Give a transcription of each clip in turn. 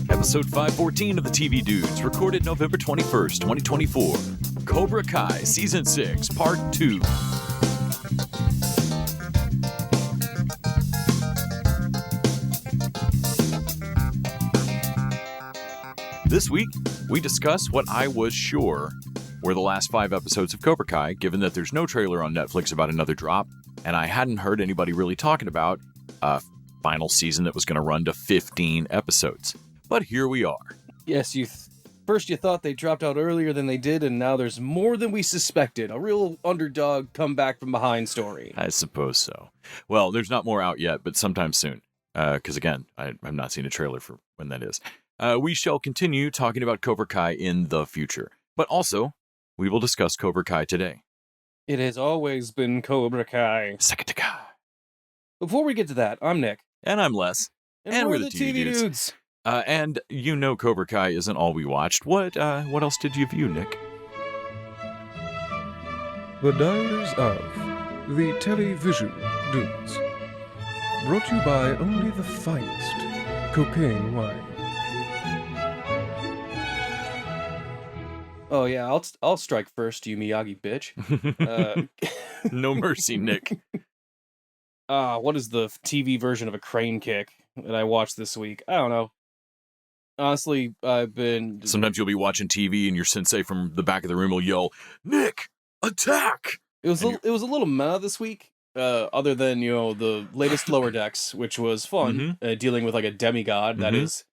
Episode 514 of the TV Dudes, recorded November 21st, 2024. Cobra Kai Season 6, Part 2. This week, we discuss what I was sure were the last 5 episodes of Cobra Kai, given that there's no trailer on Netflix about another drop, and I hadn't heard anybody really talking about a final season that was going to run to 15 episodes. But here we are. Yes, first you thought they dropped out earlier than they did, and now there's more than we suspected. A real underdog come back from behind story. I suppose so. Well, there's not more out yet, but sometime soon. Because again, I've not seen a trailer for when that is. We shall continue talking about Cobra Kai in the future. But also, we will discuss Cobra Kai today. It has always been Cobra Kai. SEKAI TAKAI. Before we get to that, I'm Nick. And I'm Les. And we're the TV Dudes. And you know Cobra Kai isn't all we watched. What else did you view, Nick? The Diaries of the Television Dudes. Brought to you by only the finest cocaine wine. Oh yeah, I'll strike first, you Miyagi bitch. No mercy, Nick. What is the TV version of a crane kick that I watched this week? I don't know. Honestly, I've been... Sometimes you'll be watching TV and your sensei from the back of the room will yell, "Nick, attack!" It was a little meta this week, other than, the latest Lower Decks, which was fun, dealing with like a demigod that is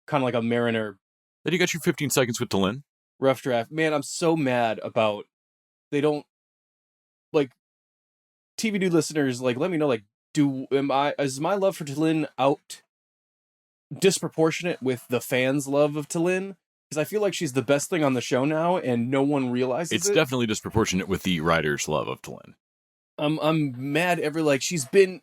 kind of like a mariner. Then you got your 15 seconds with Talin. Rough draft. Man, I'm so mad about... They don't... Like, TV Dude listeners, like, let me know, like, is my love for Talin out disproportionate with the fans' love of Talin? Because I feel like she's the best thing on the show now, and no one realizes it's definitely disproportionate with the writers' love of Talin. I'm mad she's been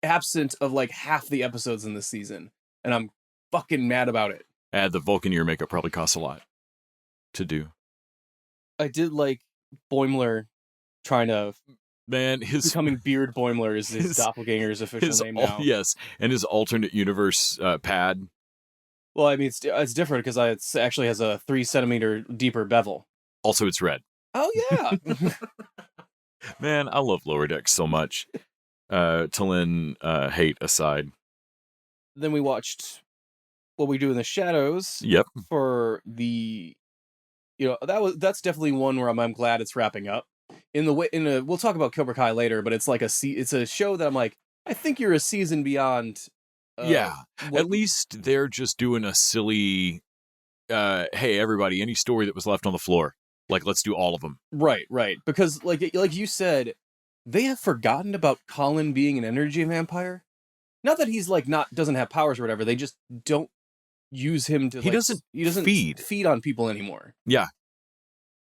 absent of like half the episodes in this season, and I'm fucking mad about it. The Vulcan ear makeup probably costs a lot to do. I did like Boimler trying to... Man, becoming Beard Boimler is his doppelganger's official name now. Yes, and his alternate universe pad. Well, I mean, it's different because it actually has a 3 centimeter deeper bevel. Also, it's red. Oh, yeah. Man, I love Lower Decks so much. Talin hate aside. Then we watched What We Do in the Shadows. Yep. For the... that's definitely one where I'm glad it's wrapping up. We'll talk about Cobra Kai later, but it's like it's a show that I'm like, I think you're a season beyond. At least they're just doing a silly, hey everybody, any story that was left on the floor, like let's do all of them. Right, because like you said, they have forgotten about Colin being an energy vampire. Not that he's like doesn't have powers or whatever. They just don't use him to. He doesn't feed on people anymore. Yeah.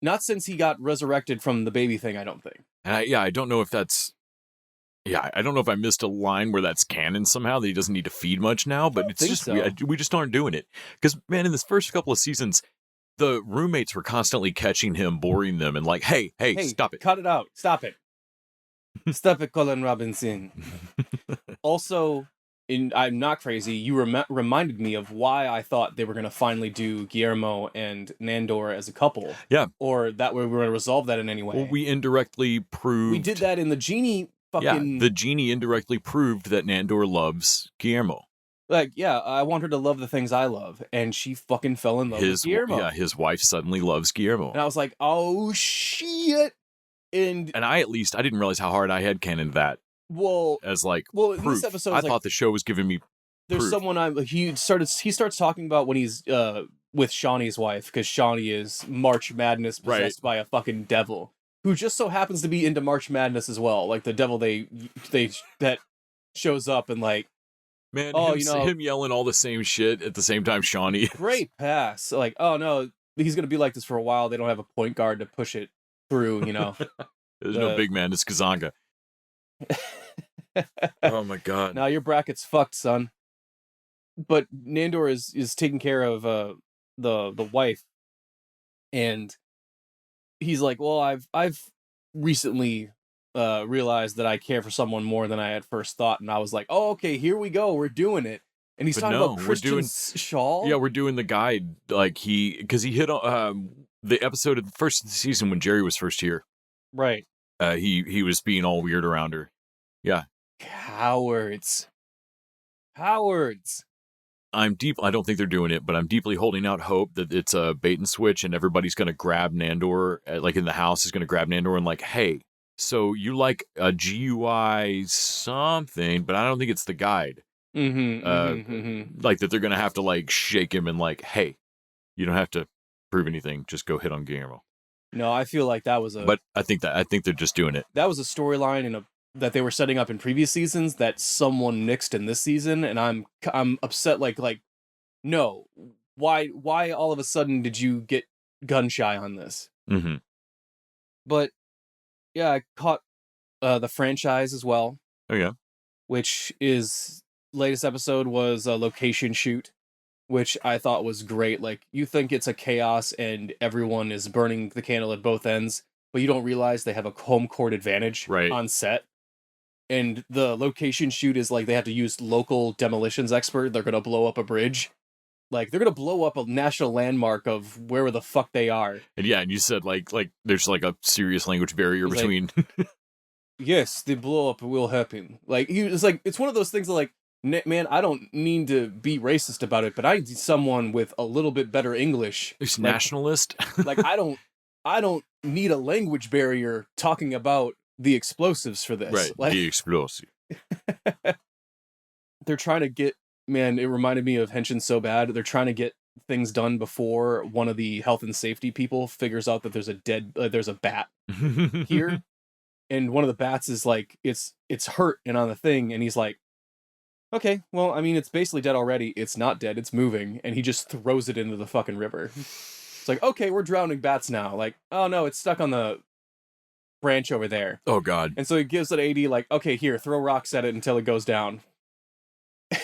Not since he got resurrected from the baby thing, I don't think. And I don't know if that's... Yeah, I don't know if I missed a line where that's canon somehow, that he doesn't need to feed much now, but it's just... So. We just aren't doing it. Because, man, in this first couple of seasons, the roommates were constantly catching him, boring them, and like, hey, stop it. Cut it out. Stop it. Stop it, Colin Robinson. Also... I'm not crazy. You reminded me of why I thought they were going to finally do Guillermo and Nandor as a couple. Yeah. Or that we were going to resolve that in any way. Well, we indirectly proved... We did that in the genie fucking... Yeah, the genie indirectly proved that Nandor loves Guillermo. Like, yeah, I want her to love the things I love, and she fucking fell in love with Guillermo. Yeah, his wife suddenly loves Guillermo. And I was like, oh, shit! And I didn't realize how hard I had cannoned that. Well, proof. In this episode, I thought the show was giving me there's proof. He starts talking about when he's with Shawnee's wife, because Shawnee is March Madness possessed by a fucking devil who just so happens to be into March Madness as well, like the devil that shows up and like, man, him yelling all the same shit at the same time Shawnee. Great pass. Like, oh no, he's gonna be like this for a while. They don't have a point guard to push it through, There's no big man, it's Kazanga. Oh my god. Now your bracket's fucked, son. But Nandor is taking care of the wife, and he's like, well, I've recently realize that I care for someone more than I had first thought, and I was like, oh, okay, here we go, we're doing it. And he's But talking no, about we're Christian doing- Shaw. Yeah, we're doing the guide, like because he hit the episode of the first season when Jerry was first here. Right. He was being all weird around her. Yeah. Cowards. I don't think they're doing it, but I'm deeply holding out hope that it's a bait and switch and everybody's going to grab Nandor, like in the house is going to grab Nandor and like, hey, so you like a GUI something, but I don't think it's the guide. Like that they're going to have to like shake him and like, hey, you don't have to prove anything. Just go hit on Guillermo. No, I feel like that was But I think they're just doing it. That was a storyline that they were setting up in previous seasons that someone nixed in this season, and I'm upset. Like no, why all of a sudden did you get gun shy on this? Mm-hmm. But yeah, I caught the franchise as well. Oh yeah, which is latest episode was a location shoot, which I thought was great. Like you think it's a chaos and everyone is burning the candle at both ends, but you don't realize they have a home court advantage on set. And the location shoot is like they have to use local demolitions expert. They're going to blow up a bridge. Like they're going to blow up a national landmark of where the fuck they are. And yeah, and you said like there's like a serious language barrier between. Like, yes, the blow up will happen. Like it's like it's one of those things that like, man, I don't mean to be racist about it, but I need someone with a little bit better English. It's nationalist. Like I don't need a language barrier talking about the explosives for this. Right, like, the explosive. They're trying to get, man, it reminded me of Henshin so bad. They're trying to get things done before one of the health and safety people figures out that there's a bat here. And one of the bats is like, it's hurt and on the thing. And he's like, okay, well, I mean, it's basically dead already. It's not dead. It's moving. And he just throws it into the fucking river. It's like, okay, we're drowning bats now. Like, oh no, it's stuck on the branch over there. Oh God. And so he gives it AD like, okay, here, throw rocks at it until it goes down.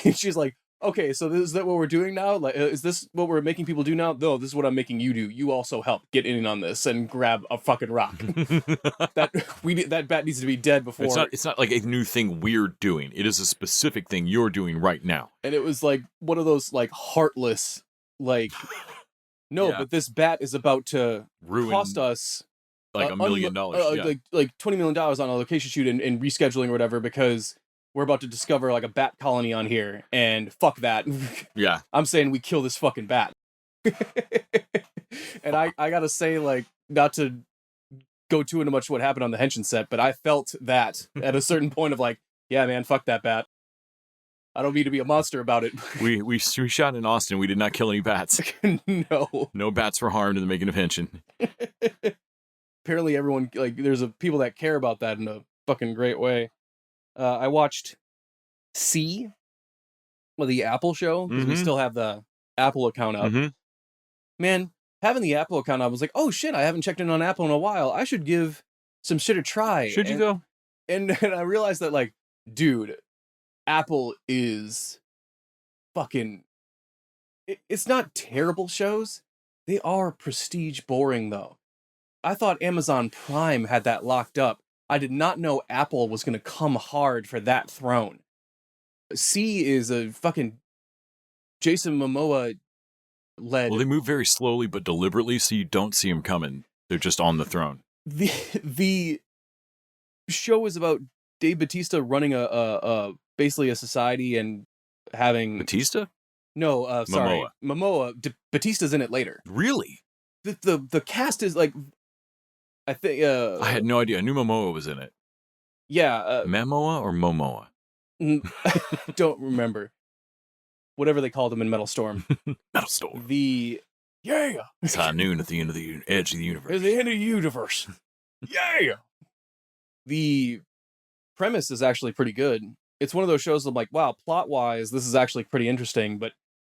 And she's like, okay, so is that what we're doing now? Like, is this what we're making people do now? No, this is what I'm making you do. You also help get in on this and grab a fucking rock. that bat needs to be dead before. It's not like a new thing we're doing. It is a specific thing you're doing right now. And it was like one of those like heartless, like, no, but this bat is about to cost us like $1 million. Like $20 million on a location shoot and rescheduling or whatever because we're about to discover like a bat colony on here and fuck that. Yeah. I'm saying we kill this fucking bat. And I gotta say, like, not to go too into much what happened on the Henshin set, but I felt that at a certain point of like, yeah, man, fuck that bat. I don't mean to be a monster about it. We shot in Austin. We did not kill any bats. No bats were harmed in the making of Henshin. Apparently everyone, like, there's people that care about that in a fucking great way. I watched C, the Apple show, because we still have the Apple account up. Man, having the Apple account, I was like, oh shit, I haven't checked in on Apple in a while. I should give some shit a try. Should you though? And I realized that, like, dude, Apple is fucking... It's not terrible shows. They are prestige boring, though. I thought Amazon Prime had that locked up. I did not know Apple was going to come hard for that throne. C is a fucking Jason Momoa led. Well, they move very slowly but deliberately, so you don't see them coming. They're just on the throne. The show is about Dave Bautista running a basically a society and having Batista? No, sorry, Momoa. Bautista's in it later. Really? The cast is like, I think. I had no idea. I knew Momoa was in it. Yeah. Memoa or Momoa? Don't remember. Whatever they called him in Metal Storm. Metal Storm. It's high noon at the end of the edge of the universe. At the end of the universe. Yeah. The premise is actually pretty good. It's one of those shows I'm like, wow, plot-wise, this is actually pretty interesting, but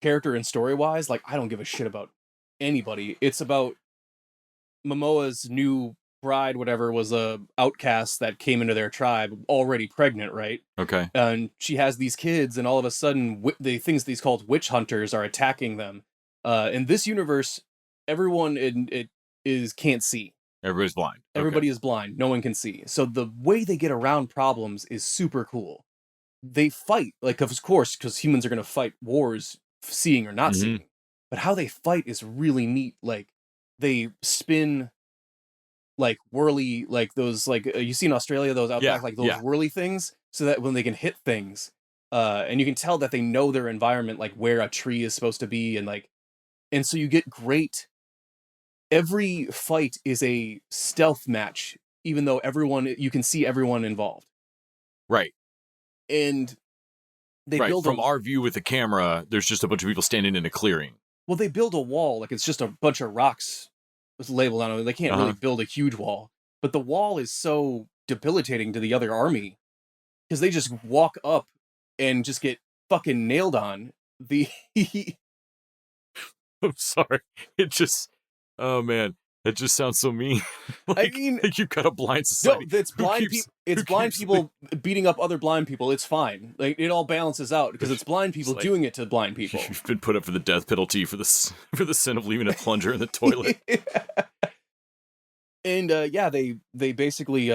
character and story-wise, like, I don't give a shit about anybody. It's about Momoa's new bride, whatever, was a outcast that came into their tribe already pregnant, right? Okay. And she has these kids, and all of a sudden the things these called witch hunters are attacking them. In this universe, everyone in it can't see. Everybody's blind. Everybody is blind. No one can see. So the way they get around problems is super cool. They fight, like, of course, because humans are going to fight wars, seeing or not seeing. But how they fight is really neat. Like, they spin, like, whirly, like those, like, you see in Australia, those out back, like those whirly things, so that when they can hit things, and you can tell that they know their environment, like where a tree is supposed to be, and so you get great. Every fight is a stealth match, even though you can see everyone involved. Right. And they build from our view with the camera, there's just a bunch of people standing in a clearing. Well, they build a wall, like it's just a bunch of rocks with labeled on it. They can't really build a huge wall, but the wall is so debilitating to the other army because they just walk up and just get fucking nailed on. I'm sorry. It just, oh man, it just sounds so mean. I mean, like you've got a blind society. No, it's blind people. It's blind people beating up other blind people. It's fine. Like, it all balances out because it's blind people doing it to blind people. You've been put up for the death penalty for the sin of leaving a plunger in the toilet. And they basically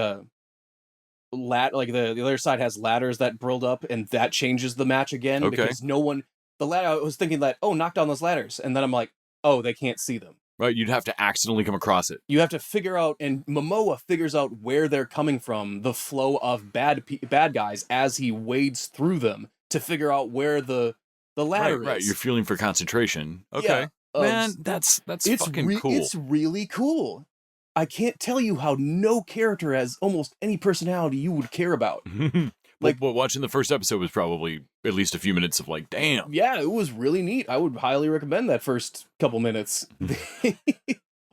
like the other side has ladders that build up, and that changes the match again because the ladder. I was thinking that, knock down those ladders, and then I'm like, they can't see them. Right, you'd have to accidentally come across it. You have to figure out, and Momoa figures out where they're coming from, the flow of bad guys as he wades through them to figure out where the ladder is. Right, you're feeling for concentration. Okay. Yeah, man, that's fucking cool. It's really cool. I can't tell you how no character has almost any personality you would care about. Like, watching the first episode was probably at least a few minutes of like, damn. Yeah, it was really neat. I would highly recommend that first couple minutes.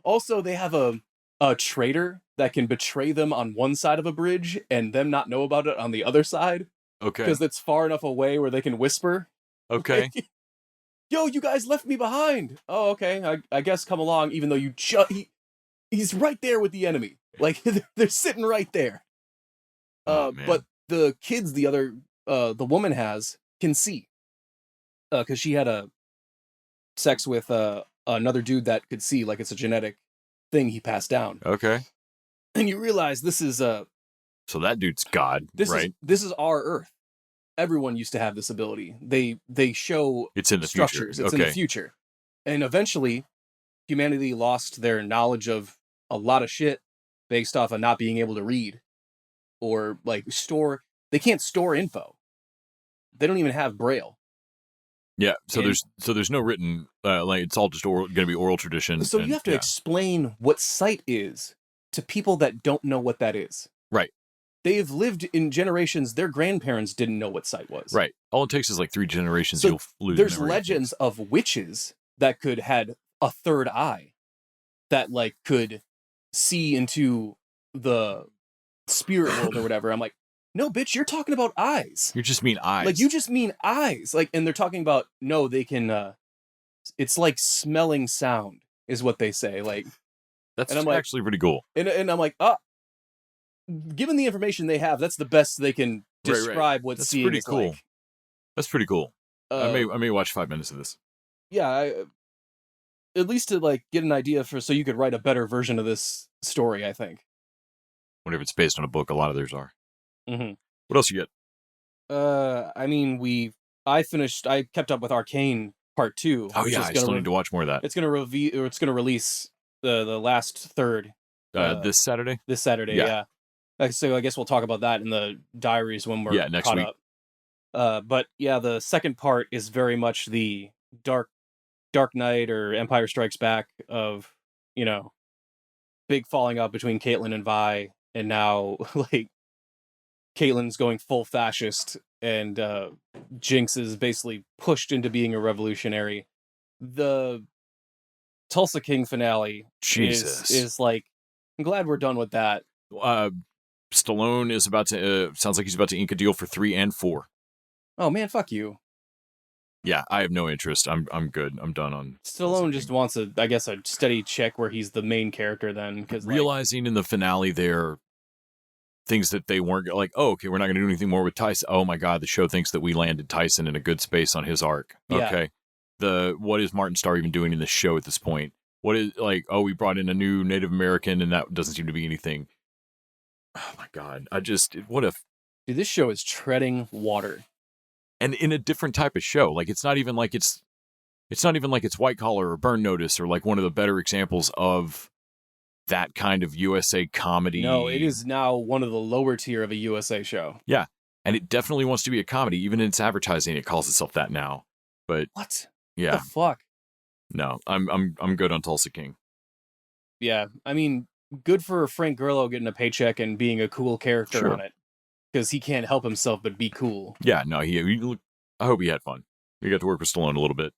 Also, they have a traitor that can betray them on one side of a bridge and them not know about it on the other side. Okay. Because it's far enough away where they can whisper. Okay. Like, yo, you guys left me behind. Oh, okay. I guess come along, even though he's right there with the enemy. Like, they're sitting right there. But the kids the woman can see. Because she had a sex with another dude that could see, like it's a genetic thing he passed down. Okay. And you realize this is so that dude's God, right? This is our Earth. Everyone used to have this ability. They show it's in the structures. Future. It's in the future. And eventually humanity lost their knowledge of a lot of shit based off of not being able to read or like store. They can't store info. They don't even have Braille. Yeah, so there's no written like it's all just going to be oral tradition. So you have to explain what sight is to people that don't know what that is. Right. They've lived in generations. Their grandparents didn't know what sight was. Right. All it takes is like 3 generations. So you'll lose. There's legends of witches that had a third eye, that like could see into the spirit world or whatever. I'm like, no, bitch, you're talking about eyes. You just mean eyes. Like, you just mean eyes. Like, and they're talking about, no, they can, it's like smelling sound is what they say. Like, that's actually pretty cool. And I'm like, given the information they have, that's the best they can describe what seeing pretty is cool. like. That's pretty cool. I may watch 5 minutes of this. Yeah, at least to like get an idea so you could write a better version of this story, I think. Wonder if it's based on a book. A lot of theirs are. Mm-hmm. What else you get? I mean, I kept up with Arcane Part 2. Oh yeah, I still need to watch more of that. It's gonna release the last third. This Saturday? This Saturday, yeah. So I guess we'll talk about that in the diaries when we're next caught week. Up. But yeah, the second part is very much the Dark Knight or Empire Strikes Back of, big falling out between Caitlyn and Vi, and now like Caitlyn's going full fascist, and Jinx is basically pushed into being a revolutionary. The Tulsa King finale is like, I'm glad we're done with that. Stallone is about to sounds like he's about to ink a deal for 3 and 4. Oh man, fuck you. Yeah, I have no interest. I'm good. I'm done on Stallone. Just wants a steady check where he's the main character then, because realizing in the finale there things that they weren't like, oh, okay, we're not going to do anything more with Tyson. Oh my God, the show thinks that we landed Tyson in a good space on his arc. Okay. What is Martin Starr even doing in this show at this point? What is like? Oh, we brought in a new Native American, and that doesn't seem to be anything. Oh my god! What if? Dude, this show is treading water. And in a different type of show, like it's not even like it's not even like it's White Collar or Burn Notice or like one of the better examples of that kind of USA comedy. No, it is now one of the lower tier of a USA show. Yeah, and it definitely wants to be a comedy. Even in its advertising, it calls itself that now. But what? Yeah, what the fuck. No, I'm good on Tulsa King. Yeah, I mean, good for Frank Grillo getting a paycheck and being a cool character on it, because he can't help himself but be cool. Yeah, no, I hope he had fun. We got to work with Stallone a little bit.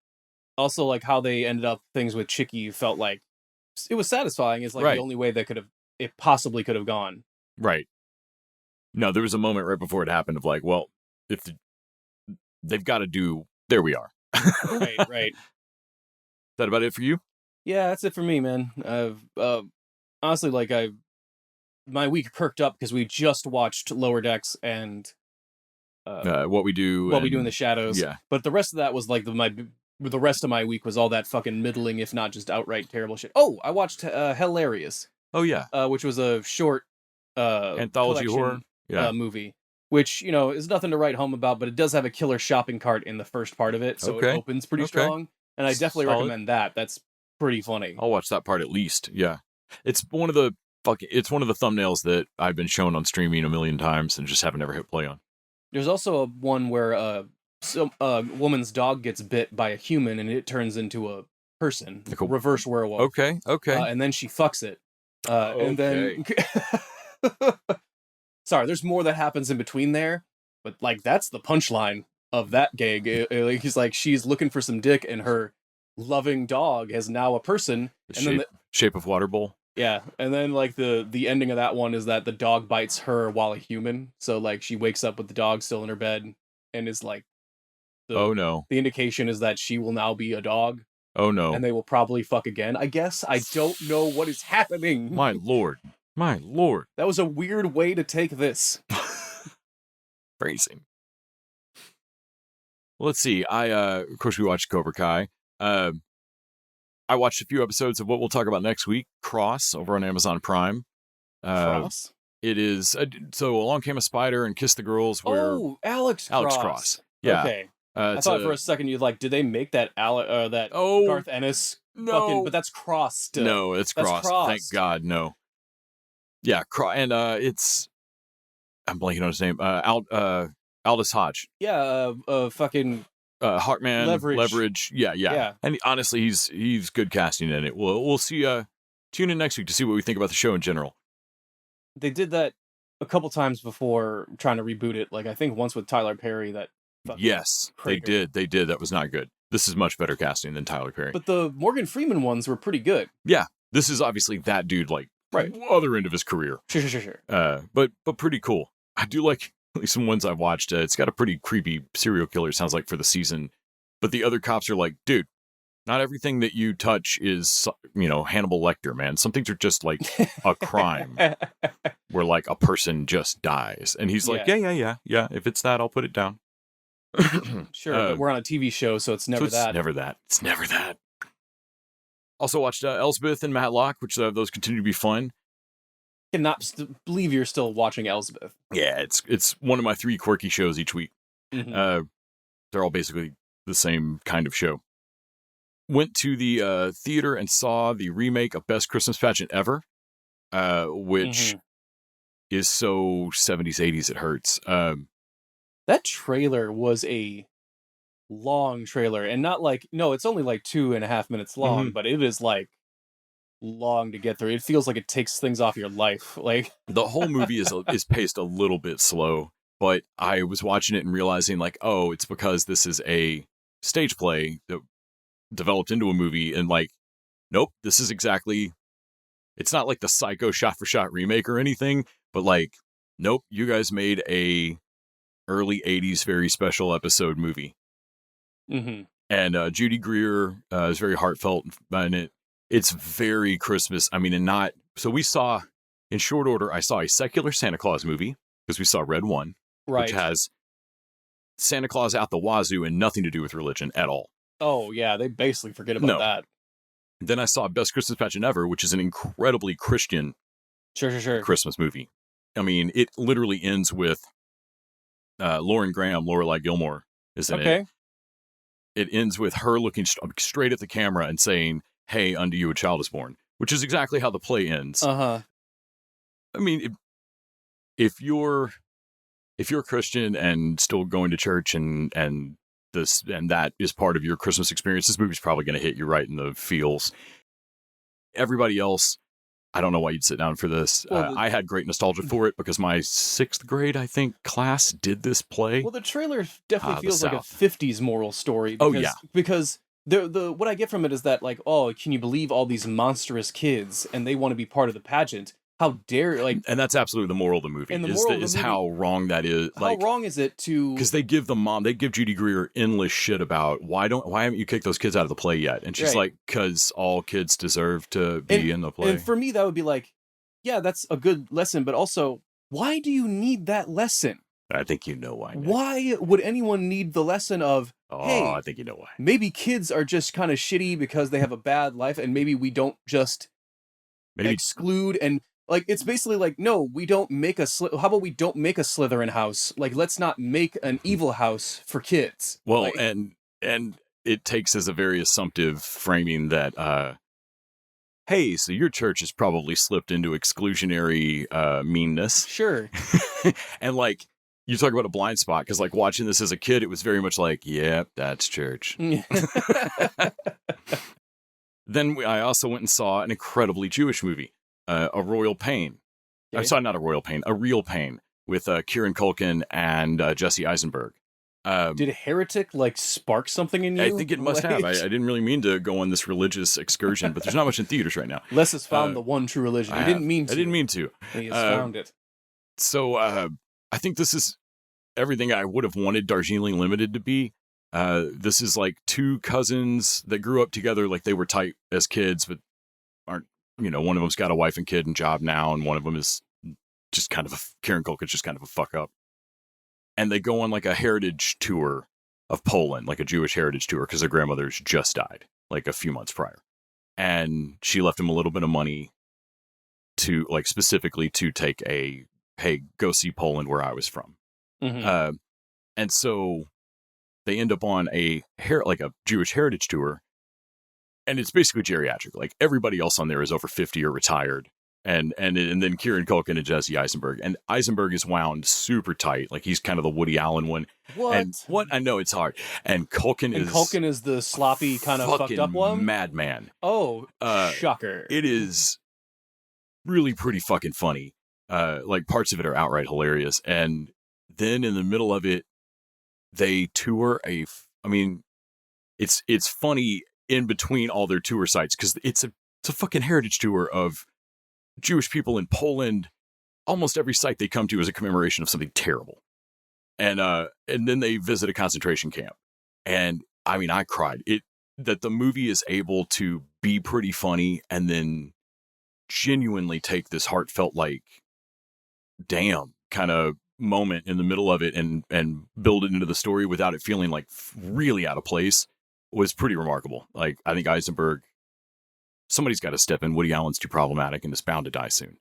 Also, like how they ended up things with Chicky felt like it was satisfying. Is like the only way that it possibly could have gone. Right. No, there was a moment right before it happened of like, well, if they've got to do, there we are. Right. Is that about it for you? Yeah, that's it for me, man. Honestly, like my week perked up because we just watched Lower Decks and What We Do in the Shadows. Yeah, but the rest of that was like the rest of my week was all that fucking middling, if not just outright terrible shit. Oh, I watched Hilarious. Oh yeah, which was a short anthology horror movie, which is nothing to write home about, but it does have a killer shopping cart in the first part of it, so it opens pretty strong, and I definitely recommend that. That's pretty funny. I'll watch that part at least. Yeah, it's one of the thumbnails that I've been shown on streaming a million times and just haven't ever hit play on. There's also one where a woman's dog gets bit by a human and it turns into a person, like a reverse werewolf. Okay. And then she fucks it. And then sorry, there's more that happens in between there, but like that's the punchline of that gag. He's like, she's looking for some dick and her loving dog is now a person. Shape of Water Bowl. Yeah, and then like the ending of that one is that the dog bites her while a human. So like she wakes up with the dog still in her bed and is like, oh no. The indication is that she will now be a dog. Oh no. And they will probably fuck again. I guess I don't know what is happening. My lord. That was a weird way to take this. Phrasing. Well, let's see. Of course we watched Cobra Kai. I watched a few episodes of what we'll talk about next week, Cross, over on Amazon Prime. Cross? It is, so Along Came a Spider and Kiss the Girls. Alex Cross. Yeah. Okay. I thought for a second you'd like, did they make that Garth Ennis? No. But that's Cross still. No, it's Cross. Thank God, no. Yeah, and it's, I'm blanking on his name, Aldous Hodge. Yeah, fucking... Heartman, Leverage. Yeah. And honestly, he's good casting in it. We'll see. Tune in next week to see what we think about the show in general. They did that a couple times before trying to reboot it. Like I think once with Tyler Perry. Yes, they did. That was not good. This is much better casting than Tyler Perry. But the Morgan Freeman ones were pretty good. Yeah, this is obviously that dude, like other end of his career. Sure. But pretty cool. I do like. At least some ones I've watched, it's got a pretty creepy serial killer, sounds like, for the season. But the other cops are like, dude, not everything that you touch is, Hannibal Lecter, man. Some things are just like a crime where like a person just dies. And he's like, yeah. If it's that, I'll put it down. Sure, but we're on a TV show, so it's never that. It's never that. Also watched Elsbeth and Matlock, which those continue to be fun. Cannot believe you're still watching Elsbeth. Yeah, it's one of my 3 quirky shows each week. Mm-hmm. They're all basically the same kind of show. Went to the theater and saw the remake of Best Christmas Pageant Ever, which is so 70s, 80s it hurts. That trailer was a long trailer, and not like, no, it's only like 2.5 minutes long, but it is like long to get through. It feels like it takes things off your life. Like the whole movie is paced a little bit slow, but I was watching it and realizing like, oh, it's because this is a stage play that developed into a movie, and like, nope, this is exactly, it's not like the Psycho shot for shot remake or anything, but like, nope, you guys made a early 80s very special episode movie. And Judy Greer is very heartfelt in it. It's very Christmas. I mean, so we saw, in short order, I saw a secular Santa Claus movie, because we saw Red One, which has Santa Claus out the wazoo and nothing to do with religion at all. Oh, yeah, they basically forget about that. Then I saw Best Christmas Pageant Ever, which is an incredibly Christian Sure. Christmas movie. I mean, it literally ends with Lauren Graham, Lorelai Gilmore, isn't it? Okay. It ends with her looking straight at the camera and saying, "Hey, unto you a child is born," which is exactly how the play ends. Uh-huh. I mean, if you're Christian and still going to church and that is part of your Christmas experience, this movie's probably going to hit you right in the feels. Everybody else, I don't know why you'd sit down for this. Well, I had great nostalgia for it because my 6th grade, I think, class did this play. Well, the trailer definitely the feels like a South. 50s moral story. Because, Oh, yeah. Because the what I get from it is that, like, oh, can you believe all these monstrous kids and they want to be part of the pageant? How dare, like... And that's absolutely the moral of the movie, And the moral of the is movie- how wrong that is. How wrong is it to... Because they give Judy Greer endless shit about why haven't you kicked those kids out of the play yet? And she's Right. like, because all kids deserve to be in the play. And for me, that would be like, yeah, that's a good lesson, but also, why do you need that lesson? I think you know why. Nick. Why would anyone need the lesson of, hey, I think you know why. maybe kids are just kind of shitty because they have a bad life, and maybe we don't just exclude and... Like, it's basically like, no, we don't make how about we don't make a Slytherin house? Like, let's not make an evil house for kids. Well, like, and it takes as a very assumptive framing that, hey, so your church has probably slipped into exclusionary meanness. Sure. And, like, you talk about a blind spot, because, like, watching this as a kid, it was very much like, yep, that's church. Then I also went and saw an incredibly Jewish movie. A Royal Pain. Okay. I'm sorry, not a Royal Pain, a Real Pain with Kieran Culkin and Jesse Eisenberg. Did Heretic, like, spark something in you? I think it must have. I didn't really mean to go on this religious excursion, but there's not much in theaters right now. Les has found the one true religion. He didn't mean to. I didn't mean to. He has found it. So I think this is everything I would have wanted Darjeeling Limited to be. This is like two cousins that grew up together like they were tight as kids, but aren't. One of them's got a wife and kid and job now, and one of them is just kind of Kieran Culkin's just kind of a fuck up. And they go on like a heritage tour of Poland, like a Jewish heritage tour, because their grandmother's just died like a few months prior. And she left him a little bit of money to, like, specifically to take hey, go see Poland where I was from. Mm-hmm. And so they end up on a Jewish heritage tour. And it's basically geriatric. Like, everybody else on there is over 50 or retired. And then Kieran Culkin and Jesse Eisenberg. And Eisenberg is wound super tight. Like, he's kind of the Woody Allen one. What? And I know it's hard. And Culkin is the sloppy kind of fucked up one? Madman. Oh, shocker. It is really pretty fucking funny. Like, parts of it are outright hilarious. And then in the middle of it, they tour it's funny in between all their tour sites, because it's a fucking heritage tour of Jewish people in Poland. Almost every site they come to is a commemoration of something terrible. And then they visit a concentration camp. And I mean, I cried. That the movie is able to be pretty funny and then genuinely take this heartfelt, like, damn kind of moment in the middle of it and build it into the story without it feeling like really out of place was pretty remarkable. Like, I think Eisenberg, somebody's got to step in. Woody Allen's too problematic and is bound to die soon.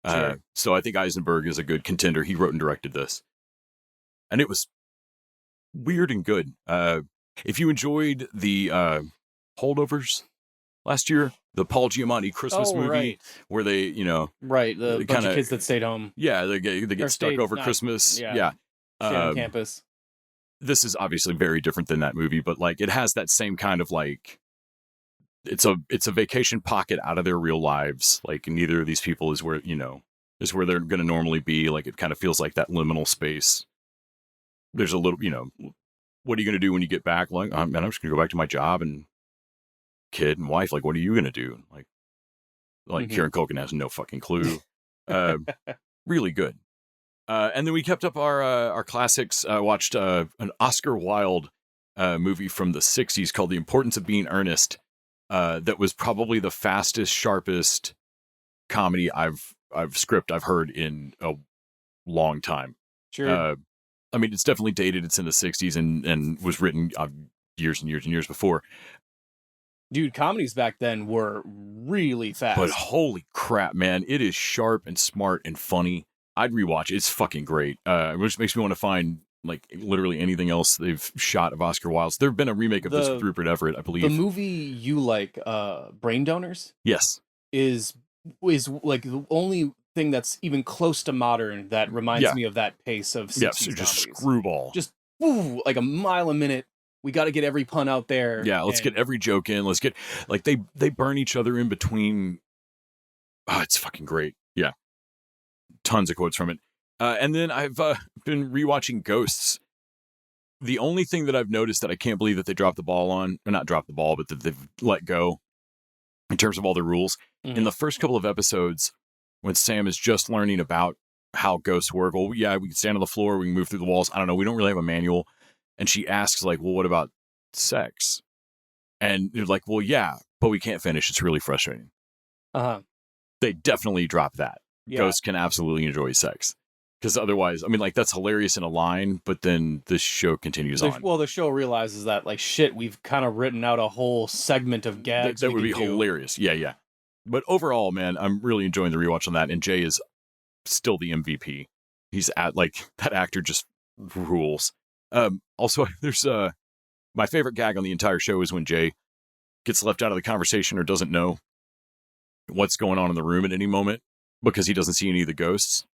Sure. So I think Eisenberg is a good contender. He wrote and directed this. And it was weird and good. If you enjoyed the Holdovers last year, the Paul Giamatti Christmas movie, right. where they, right, the bunch of kids that stayed home. Yeah, they get stuck over Christmas. Yeah. Stayed on campus. This is obviously very different than that movie, but, like, it has that same kind of, like, it's a vacation pocket out of their real lives. Like, neither of these people is where they're going to normally be. Like, it kind of feels like that liminal space. There's a little, what are you going to do when you get back? Like, I'm just going to go back to my job and kid and wife. Like, what are you going to do? Like Mm-hmm. Kieran Culkin has no fucking clue. Really good. And then we kept up our classics. Watched an Oscar Wilde movie from the 60s called The Importance of Being Earnest. That was probably the fastest, sharpest comedy script I've heard in a long time. Sure. I mean, it's definitely dated. It's in the 60s and was written years and years and years before. Dude, comedies back then were really fast. But holy crap, man, it is sharp and smart and funny. I'd rewatch it. It's fucking great. Which makes me want to find like literally anything else they've shot of Oscar Wilde's. There've been a remake of this with Rupert Everett, I believe. The movie you like, Brain Donors, yes, is like the only thing that's even close to modern that reminds me of that pace of 60s so just comedies. screwball. Just woo, like a mile a minute. We got to get every pun out there. Yeah, let's get every joke in. Let's get like they burn each other in between. Oh, it's fucking great. Yeah, tons of quotes from it. And then I've been rewatching Ghosts. The only thing that I've noticed that I can't believe that they dropped the ball on, or not dropped the ball, but that they've let go in terms of all the rules. In the first couple of episodes, when Sam is just learning about how ghosts work, well, yeah, we can stand on the floor, we can move through the walls. I don't know. We don't really have a manual. And she asks, like, well, what about sex? And you're like, well, yeah, but we can't finish. It's really frustrating. They definitely drop that. Yeah. Ghosts can absolutely enjoy sex. Because otherwise, I mean, like, that's hilarious in a line, but then the show continues on. Well, the show realizes that, like, shit, we've kind of written out a whole segment of gags. That would be hilarious. Yeah. But overall, man, I'm really enjoying the rewatch on that. And Jay is still the MVP. He's that actor just rules. Also, there's my favorite gag on the entire show is when Jay gets left out of the conversation or doesn't know what's going on in the room at any moment because he doesn't see any of the ghosts.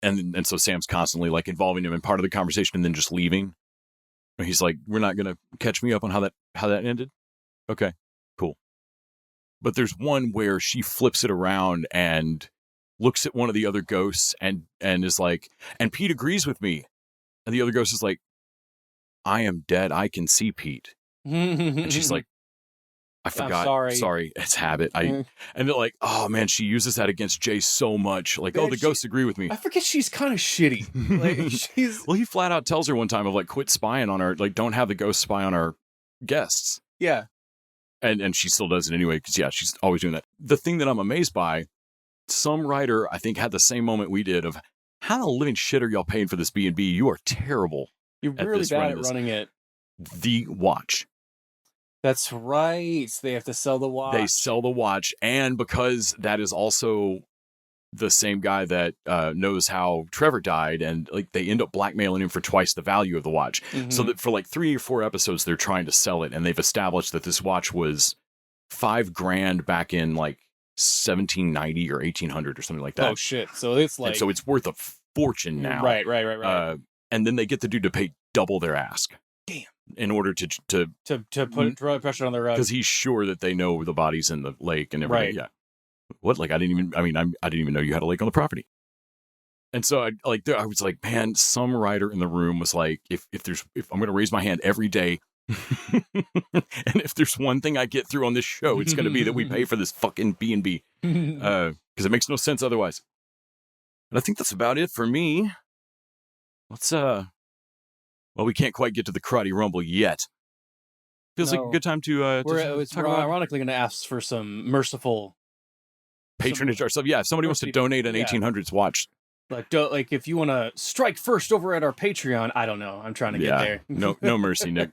And so Sam's constantly like involving him in part of the conversation and then just leaving. And he's like, we're not going to catch me up on how that ended. Okay, cool. But there's one where she flips it around and looks at one of the other ghosts and is like, and Pete agrees with me. And the other ghost is like, I am dead. I can see Pete. And she's like, I forgot. Sorry. It's habit. And they're like, oh man, she uses that against Jay so much. Like, man, the ghosts agree with me. I forget she's kind of shitty. Like, well, he flat out tells her one time of like, quit spying on her. Like, don't have the ghosts spy on our guests. Yeah. And she still does it anyway. Cause yeah, she's always doing that. The thing that I'm amazed by, some writer, I think, had the same moment we did of how the living shit are y'all paying for this B&B? You are terrible. You're really bad at running it. The watch. That's right. They have to sell the watch. They sell the watch. And because that is also the same guy that knows how Trevor died, and like they end up blackmailing him for twice the value of the watch. Mm-hmm. So that for like 3 or 4 episodes, they're trying to sell it. And they've established that this watch was $5,000 back in like 1790 or 1800 or something like that. Oh, shit. So it's like. And so it's worth a fortune now. Right. And then they get the dude to pay double their ask. Damn. In order to put pressure on the rug, because he's sure that they know the bodies in the lake and everything. Right. Yeah. What? Like I didn't even know you had a lake on the property. And so I was like, man, some writer in the room was like, if I'm going to raise my hand every day, and if there's one thing I get through on this show, it's going to be that we pay for this fucking B&B, because it makes no sense otherwise. And I think that's about it for me. Let's well, we can't quite get to the Karate Rumble yet. Feels like a good time to we're ironically going to ask for some merciful patronage ourselves. Yeah, if somebody wants to donate an 1800s watch. Like if you want to strike first over at our Patreon, I don't know. I'm trying to get there. No mercy, Nick.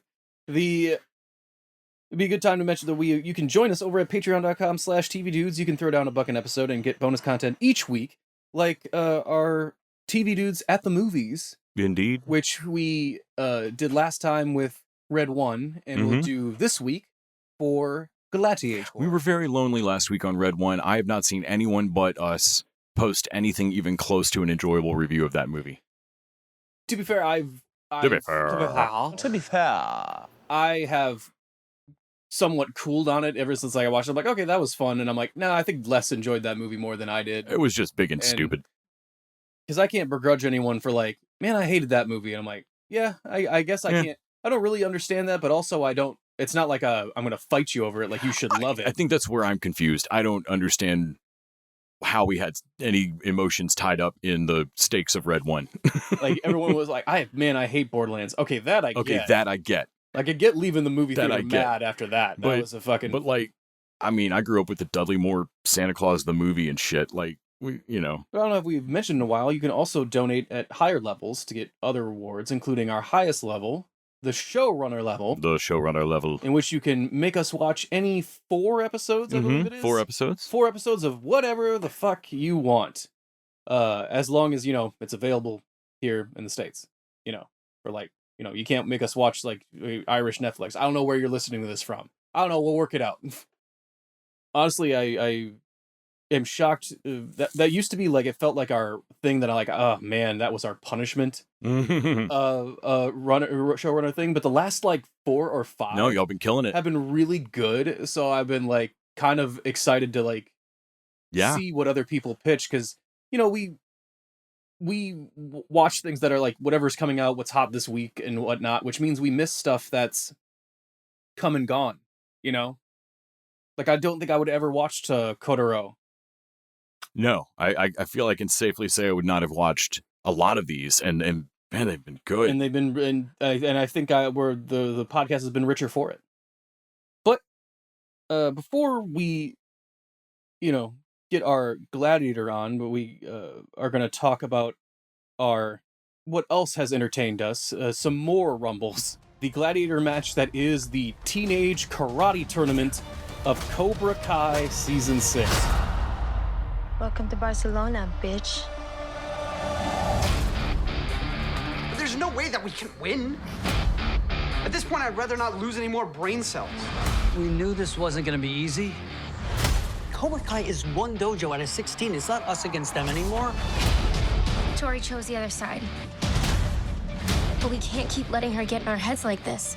It'd be a good time to mention that you can join us over at patreon.com/tvdudes. You can throw down $1 an episode and get bonus content each week, like our TV Dudes at the Movies. Indeed. Which we did last time with Red One, and we'll do this week for Gladiator. We were very lonely last week on Red One. I have not seen anyone but us post anything even close to an enjoyable review of that movie. To be fair, To be fair, I have somewhat cooled on it ever since I watched it. I'm like, okay, that was fun, and I'm like, I think Les enjoyed that movie more than I did. It was just big and stupid. Because I can't begrudge anyone for like, man, I hated that movie. And I'm like, yeah, I guess I can't. I don't really understand that, but also I don't. It's not like I'm going to fight you over it. Like you should love it. I think that's where I'm confused. I don't understand how we had any emotions tied up in the stakes of Red One. Like everyone was like, I hate Borderlands. Okay, that I get. Okay, that I get. I could get leaving the movie theater mad after that. That was a fucking. But like, I mean, I grew up with the Dudley Moore Santa Claus the movie and shit. Like. I don't know if we've mentioned in a while, you can also donate at higher levels to get other rewards, including our highest level, the showrunner level. The showrunner level. In which you can make us watch any 4 episodes, I believe it is. 4 episodes. 4 episodes of whatever the fuck you want. As long as, it's available here in the States. Or like, you can't make us watch like Irish Netflix. I don't know where you're listening to this from. I don't know. We'll work it out. Honestly, I am shocked. That used to be like, it felt like our thing that I like, oh man, that was our punishment. Showrunner thing. But the last like 4 or 5. No, y'all been killing it. Have been really good. So I've been like kind of excited to like see what other people pitch. Cause we watch things that are like whatever's coming out, what's hot this week and whatnot, which means we miss stuff that's come and gone, Like, I don't think I would ever watch Kotaro. No, I feel I can safely say I would not have watched a lot of these, and man, they've been good. And they've been, and I think the podcast has been richer for it. But before we, get our gladiator on, but we are going to talk about what else has entertained us, some more rumbles. The gladiator match that is the Teenage Karate Tournament of Cobra Kai Season 6. Welcome to Barcelona, bitch. There's no way that we can win. At this point, I'd rather not lose any more brain cells. We knew this wasn't gonna be easy. Cobra Kai is one dojo out of 16. It's not us against them anymore. Tori chose the other side. But we can't keep letting her get in our heads like this.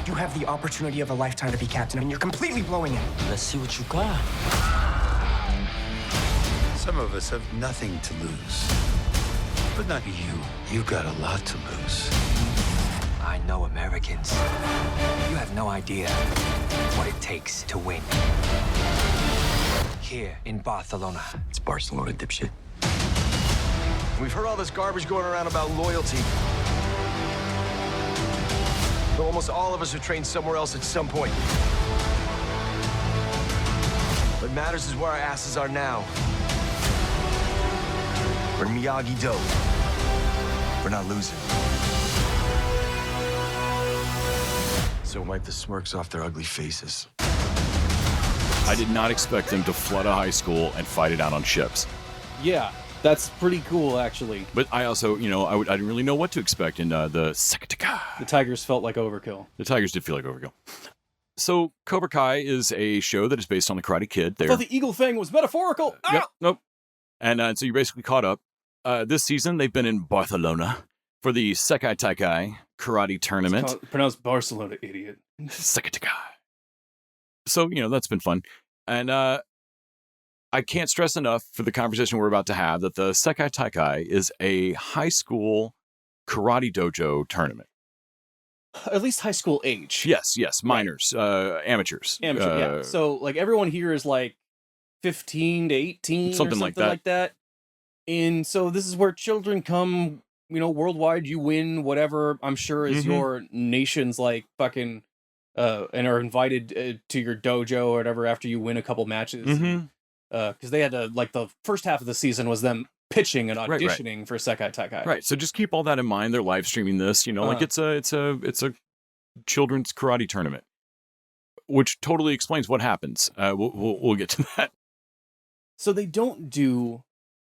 You have the opportunity of a lifetime to be captain, and you're completely blowing it. Let's see what you got. Some of us have nothing to lose. But not you. You got a lot to lose. I know Americans. You have no idea what it takes to win. Here in Barcelona. It's Barcelona, dipshit. We've heard all this garbage going around about loyalty. But almost all of us are trained somewhere else at some point. What matters is where our asses are now. We're in Miyagi-Do. We're not losing. So wipe the smirks off their ugly faces. I did not expect them to flood a high school and fight it out on ships. Yeah, that's pretty cool, actually. But I also, I didn't really know what to expect in the SEKAI TAKAI. The Tigers felt like overkill. The Tigers did feel like overkill. So Cobra Kai is a show that is based on the Karate Kid. I thought the eagle thing was metaphorical. Yep, nope. And so you're basically caught up. This season, they've been in Barcelona for the SEKAI TAKAI karate tournament. It's pronounced Barcelona, idiot. SEKAI TAKAI. So, that's been fun. And I can't stress enough for the conversation we're about to have that the SEKAI TAKAI is a high school karate dojo tournament. At least high school age. Yes, minors, amateurs. Yeah. So, like, everyone here is like 15 to 18 something like that. And so this is where children come, worldwide. You win whatever, I'm sure, is your nation's like fucking and are invited to your dojo or whatever after you win a couple matches. Because they had to, like, the first half of the season was them pitching and auditioning for SEKAI TAKAI. Right. So just keep all that in mind. They're live streaming this. Like it's a children's karate tournament, which totally explains what happens. We'll get to that. So they don't do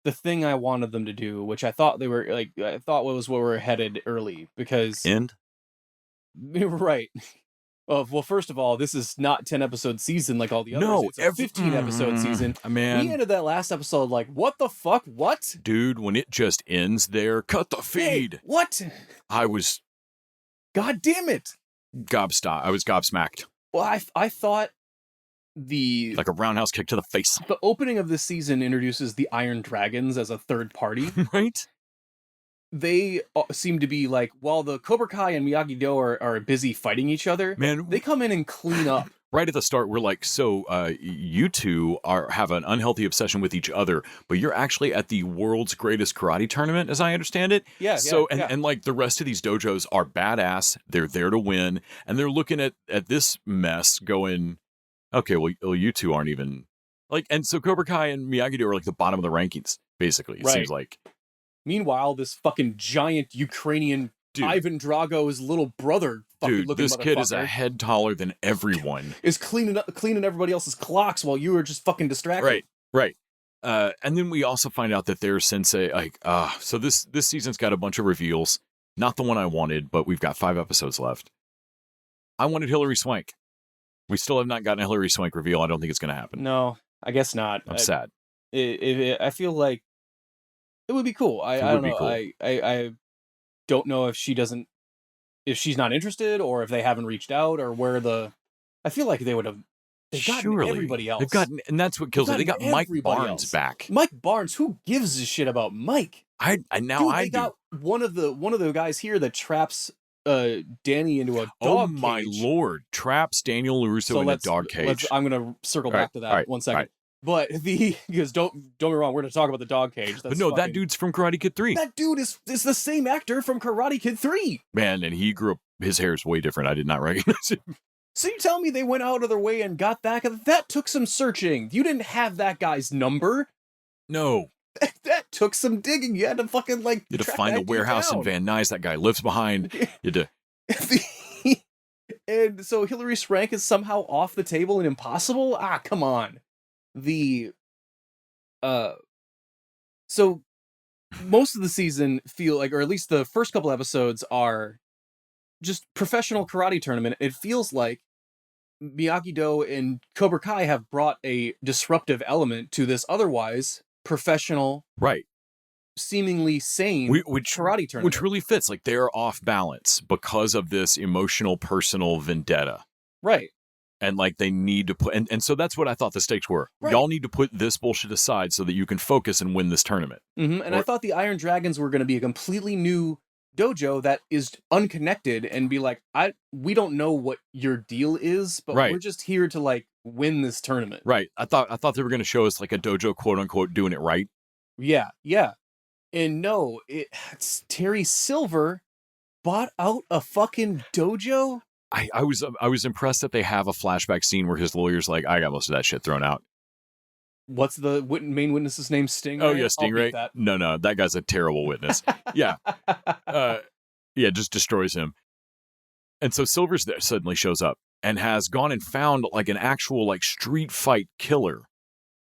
the thing I wanted them to do, which I thought they were like. I thought was where we're headed early because right. Well, first of all, this is not 10-episode season like all the others. No, it's a 15-episode season. Man, we ended that last episode like, what the fuck? What? Dude, when it just ends there, cut the feed. Hey, what? I was... God damn it. I was gobsmacked. Well, I thought the... Like a roundhouse kick to the face. The opening of this season introduces the Iron Dragons as a third party. Right? They seem to be like, while the Cobra Kai and Miyagi-Do are busy fighting each other, man, they come in and clean up. Right at the start, we're like, so you two have an unhealthy obsession with each other, but you're actually at the world's greatest karate tournament, as I understand it. Yeah. So, and like the rest of these dojos are badass. They're there to win. And they're looking at this mess going, okay, well, you two aren't even like, and so Cobra Kai and Miyagi-Do are like the bottom of the rankings, basically. It seems like. Meanwhile, this fucking giant Ukrainian Dude. Ivan Drago's little brother. Fucking Dude, looking this kid is a motherfucker head taller than everyone. is cleaning everybody else's clocks while you were just fucking distracted. Right. And then we also find out that their sensei, like, so this season's got a bunch of reveals. Not the one I wanted, but we've got 5 episodes left. I wanted Hilary Swank. We still have not gotten a Hilary Swank reveal. I don't think it's going to happen. No, I guess not. I'm sad. I feel like it would be cool. I don't know. Cool. I don't know if she's not interested or if they haven't reached out or where I feel like they've gotten everybody else. They've gotten, and that's what kills it. They got Mike Barnes else back. Mike Barnes, who gives a shit about Mike? I do. Got one of the guys here that traps Danny into a dog Oh cage. my lord. Traps Daniel LaRusso in a dog cage. I'm gonna circle back to that 1 second. But because don't get me wrong, we're gonna talk about the dog cage. But no, that dude's from Karate Kid 3. That dude is the same actor from Karate Kid 3. Man, and he grew up, his hair is way different. I did not recognize him. So you tell me they went out of their way and got that? That took some searching. You didn't have that guy's number. No. That took some digging. You had to fucking You had to find a warehouse in Van Nuys that guy lives behind. You had to... And so Hilary Swank is somehow off the table and impossible? Come on. So most of the season feel like, or at least the first couple episodes are just professional karate tournament. It feels like Miyagi-Do and Cobra Kai have brought a disruptive element to this otherwise professional, right, seemingly sane karate tournament. Which really fits. Like, they're off balance because of this emotional, personal vendetta. Right. And like they need to put, and so that's what I thought the stakes were. Right. Y'all need to put this bullshit aside so that you can focus and win this tournament. Mm-hmm. And I thought the Iron Dragons were going to be a completely new dojo that is unconnected and be like, we don't know what your deal is, but we're just here to like win this tournament. Right. I thought they were going to show us like a dojo, quote unquote, doing it right. Yeah. And no, it's Terry Silver bought out a fucking dojo. I was impressed that they have a flashback scene where his lawyer's like, I got most of that shit thrown out. What's the main witness's name? Stingray? Oh yeah, Stingray. No, that guy's a terrible witness. Yeah. Just destroys him. And so Silver's there suddenly shows up and has gone and found like an actual like street fight killer.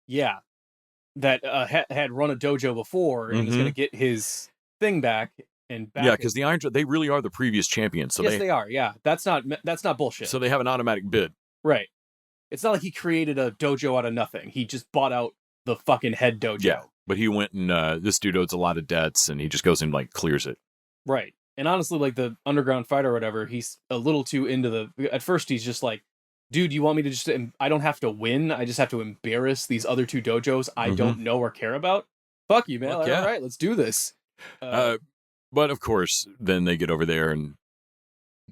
Yeah. That had run a dojo before and is going to get his thing back. Yeah, because the Iron, they really are the previous champions. So yes, they are. Yeah, that's not bullshit. So they have an automatic bid, right? It's not like he created a dojo out of nothing. He just bought out the fucking head dojo. Yeah, but he went and this dude owes a lot of debts, and he just goes and like clears it. Right. And honestly, like the underground fighter or whatever, he's a little too into the. At first, he's just like, dude, you want me to just? I don't have to win. I just have to embarrass these other two dojos I don't know or care about. Fuck you, man. Like, all right, let's do this. But of course, then they get over there and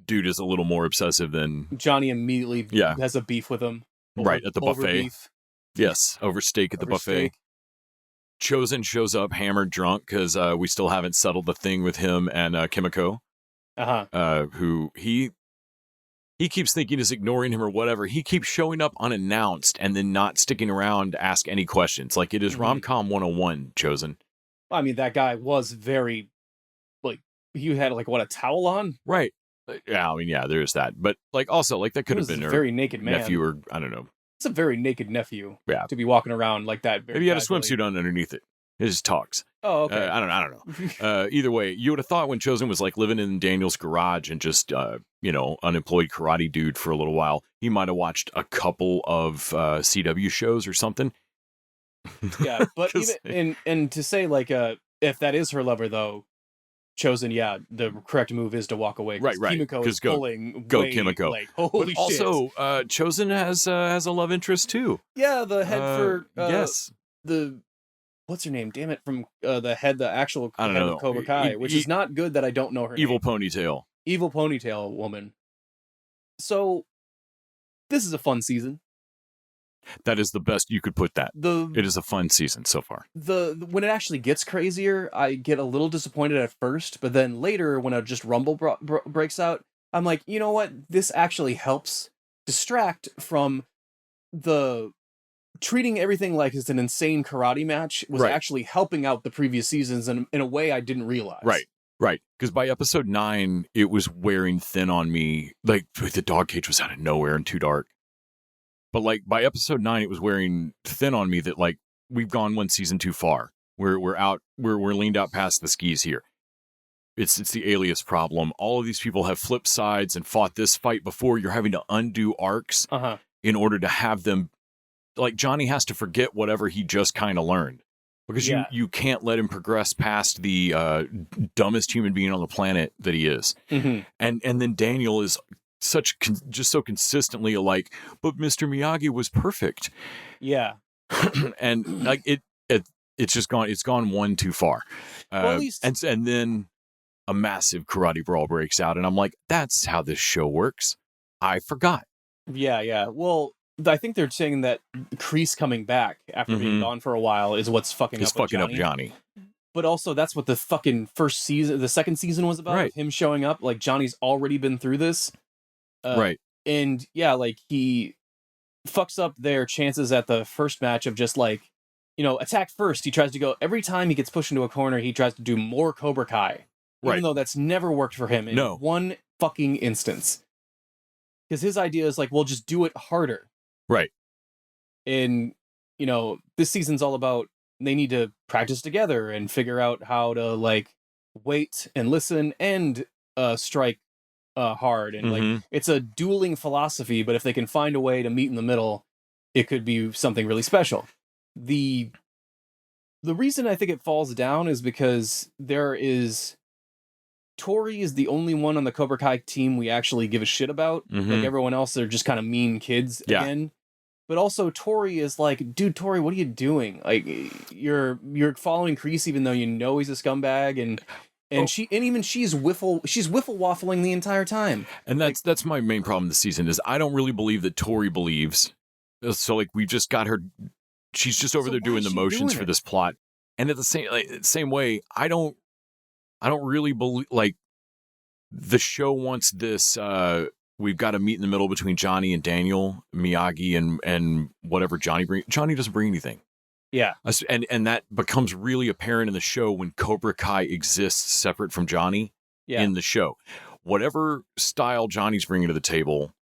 dude is a little more obsessive than... Johnny immediately has a beef with him. Right, at the buffet. Beef. Yes, over steak at the buffet. Chosen shows up hammered drunk because we still haven't settled the thing with him and Kimiko. Who he keeps thinking is ignoring him or whatever. He keeps showing up unannounced and then not sticking around to ask any questions. Like, it is rom-com 101, Chosen. I mean, that guy was very... He had like a towel on, right? Yeah, I mean, yeah, there's that, but like also like that could have been a very naked man, nephew, or I don't know. It's a very naked nephew, to be walking around like that. Maybe he had a swimsuit on underneath it. It just talks. Oh, okay. I don't know. Either way, you would have thought when Chosen was like living in Daniel's garage and just unemployed karate dude for a little while, he might have watched a couple of CW shows or something. Yeah, but even and to say like if that is her lover though. Chosen, the correct move is to walk away. Right. Kimiko is pulling go Kimiko. Like, holy but also, Chosen has a love interest too. Yeah, the head for yes, what's her name? Damn it, from the actual head of Cobra Kai, which is not good that I don't know her Evil name. Evil ponytail woman. So this is a fun season. That is the best you could put that. It is a fun season so far. When it actually gets crazier, I get a little disappointed at first, but then later when a just rumble breaks out, I'm like, you know what? This actually helps distract from the treating everything like it's an insane karate match was actually helping out the previous seasons in a way I didn't realize. Right. Right. Because by episode 9, it was wearing thin on me. Like, the dog cage was out of nowhere and too dark. But, like, by episode 9, it was wearing thin on me that, like, we've gone one season too far. We're leaned out past the skis here. It's the alias problem. All of these people have flipped sides and fought this fight before. You're having to undo arcs in order to have them. Like, Johnny has to forget whatever he just kind of learned. Because you can't let him progress past the dumbest human being on the planet that he is. And then Daniel is just so consistently like, but Mr. Miyagi was perfect. Yeah. And like it's just gone. It's gone one too far. Well, at least... and then a massive karate brawl breaks out, and I'm like, that's how this show works. I forgot. Yeah. Well, I think they're saying that Kreese coming back after being gone for a while is what's fucking up Johnny. But also, that's what the fucking the second season was about. Right. Him showing up, like, Johnny's already been through this. Right. And yeah, like, he fucks up their chances at the first match of just, like, attack first. He tries to go, every time he gets pushed into a corner, he tries to do more Cobra Kai. Even though that's never worked for him in one fucking instance. Because his idea is like, well, just do it harder. Right. And, this season's all about, they need to practice together and figure out how to, like, wait and listen and strike hard. And, like, it's a dueling philosophy, but if they can find a way to meet in the middle, it could be something really special. The reason I think it falls down is because Tori is the only one on the Cobra Kai team we actually give a shit about. Like, everyone else, they're just kind of mean kids again. But also, Tori is like, dude, Tori, what are you doing? Like, you're following Kreese even though you know he's a scumbag, and she's wiffle waffling the entire time. And that's my main problem this season is I don't really believe that Tori believes. So, like, we just got her. She's just over there doing the motions for this plot, and at the same way, I don't really believe, like, the show wants this. We've got to meet in the middle between Johnny and Daniel, Miyagi, and whatever Johnny brings. Johnny doesn't bring anything. Yeah. And that becomes really apparent in the show when Cobra Kai exists separate from Johnny in the show. Whatever style Johnny's bringing to the table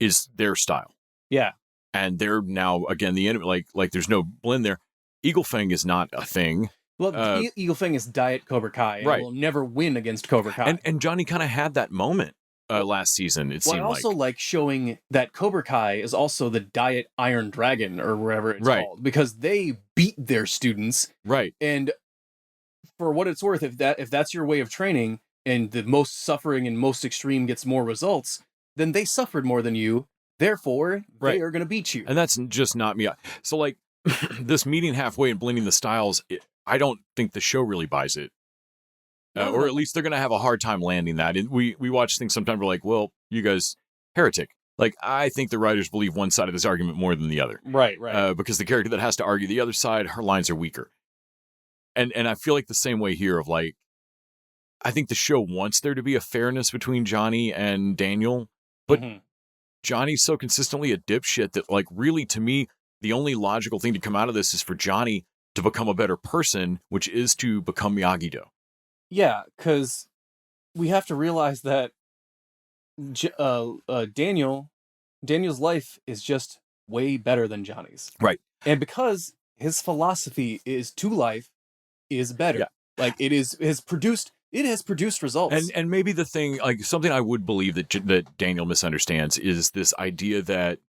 is their style. Yeah. And they're now, again, the enemy, like there's no blend there. Eagle Fang is not a thing. Well, Eagle Fang is Diet Cobra Kai, and will never win against Cobra Kai. And Johnny kind of had that moment last season, it seemed like. I also like showing that Cobra Kai is also the Diet Iron Dragon, or wherever it's called, because they beat their students. Right. And for what it's worth, if that's your way of training, and the most suffering and most extreme gets more results, then they suffered more than you. Therefore, they are going to beat you. And that's just not me. So, like, this meeting halfway and blending the styles, I don't think the show really buys it. Or at least they're going to have a hard time landing that. And we watch things sometimes, we're like, well, you guys, heretic. Like, I think the writers believe one side of this argument more than the other. Right. Because the character that has to argue the other side, her lines are weaker. And I feel like the same way here of, like, I think the show wants there to be a fairness between Johnny and Daniel, but Johnny's so consistently a dipshit that, like, really, to me, the only logical thing to come out of this is for Johnny to become a better person, which is to become Miyagi-Do. Yeah, because we have to realize that Daniel's life is just way better than Johnny's. Right. And because his philosophy is to life is better. Yeah. Like, it has produced results. And maybe the thing, like, something I would believe that Daniel misunderstands is this idea that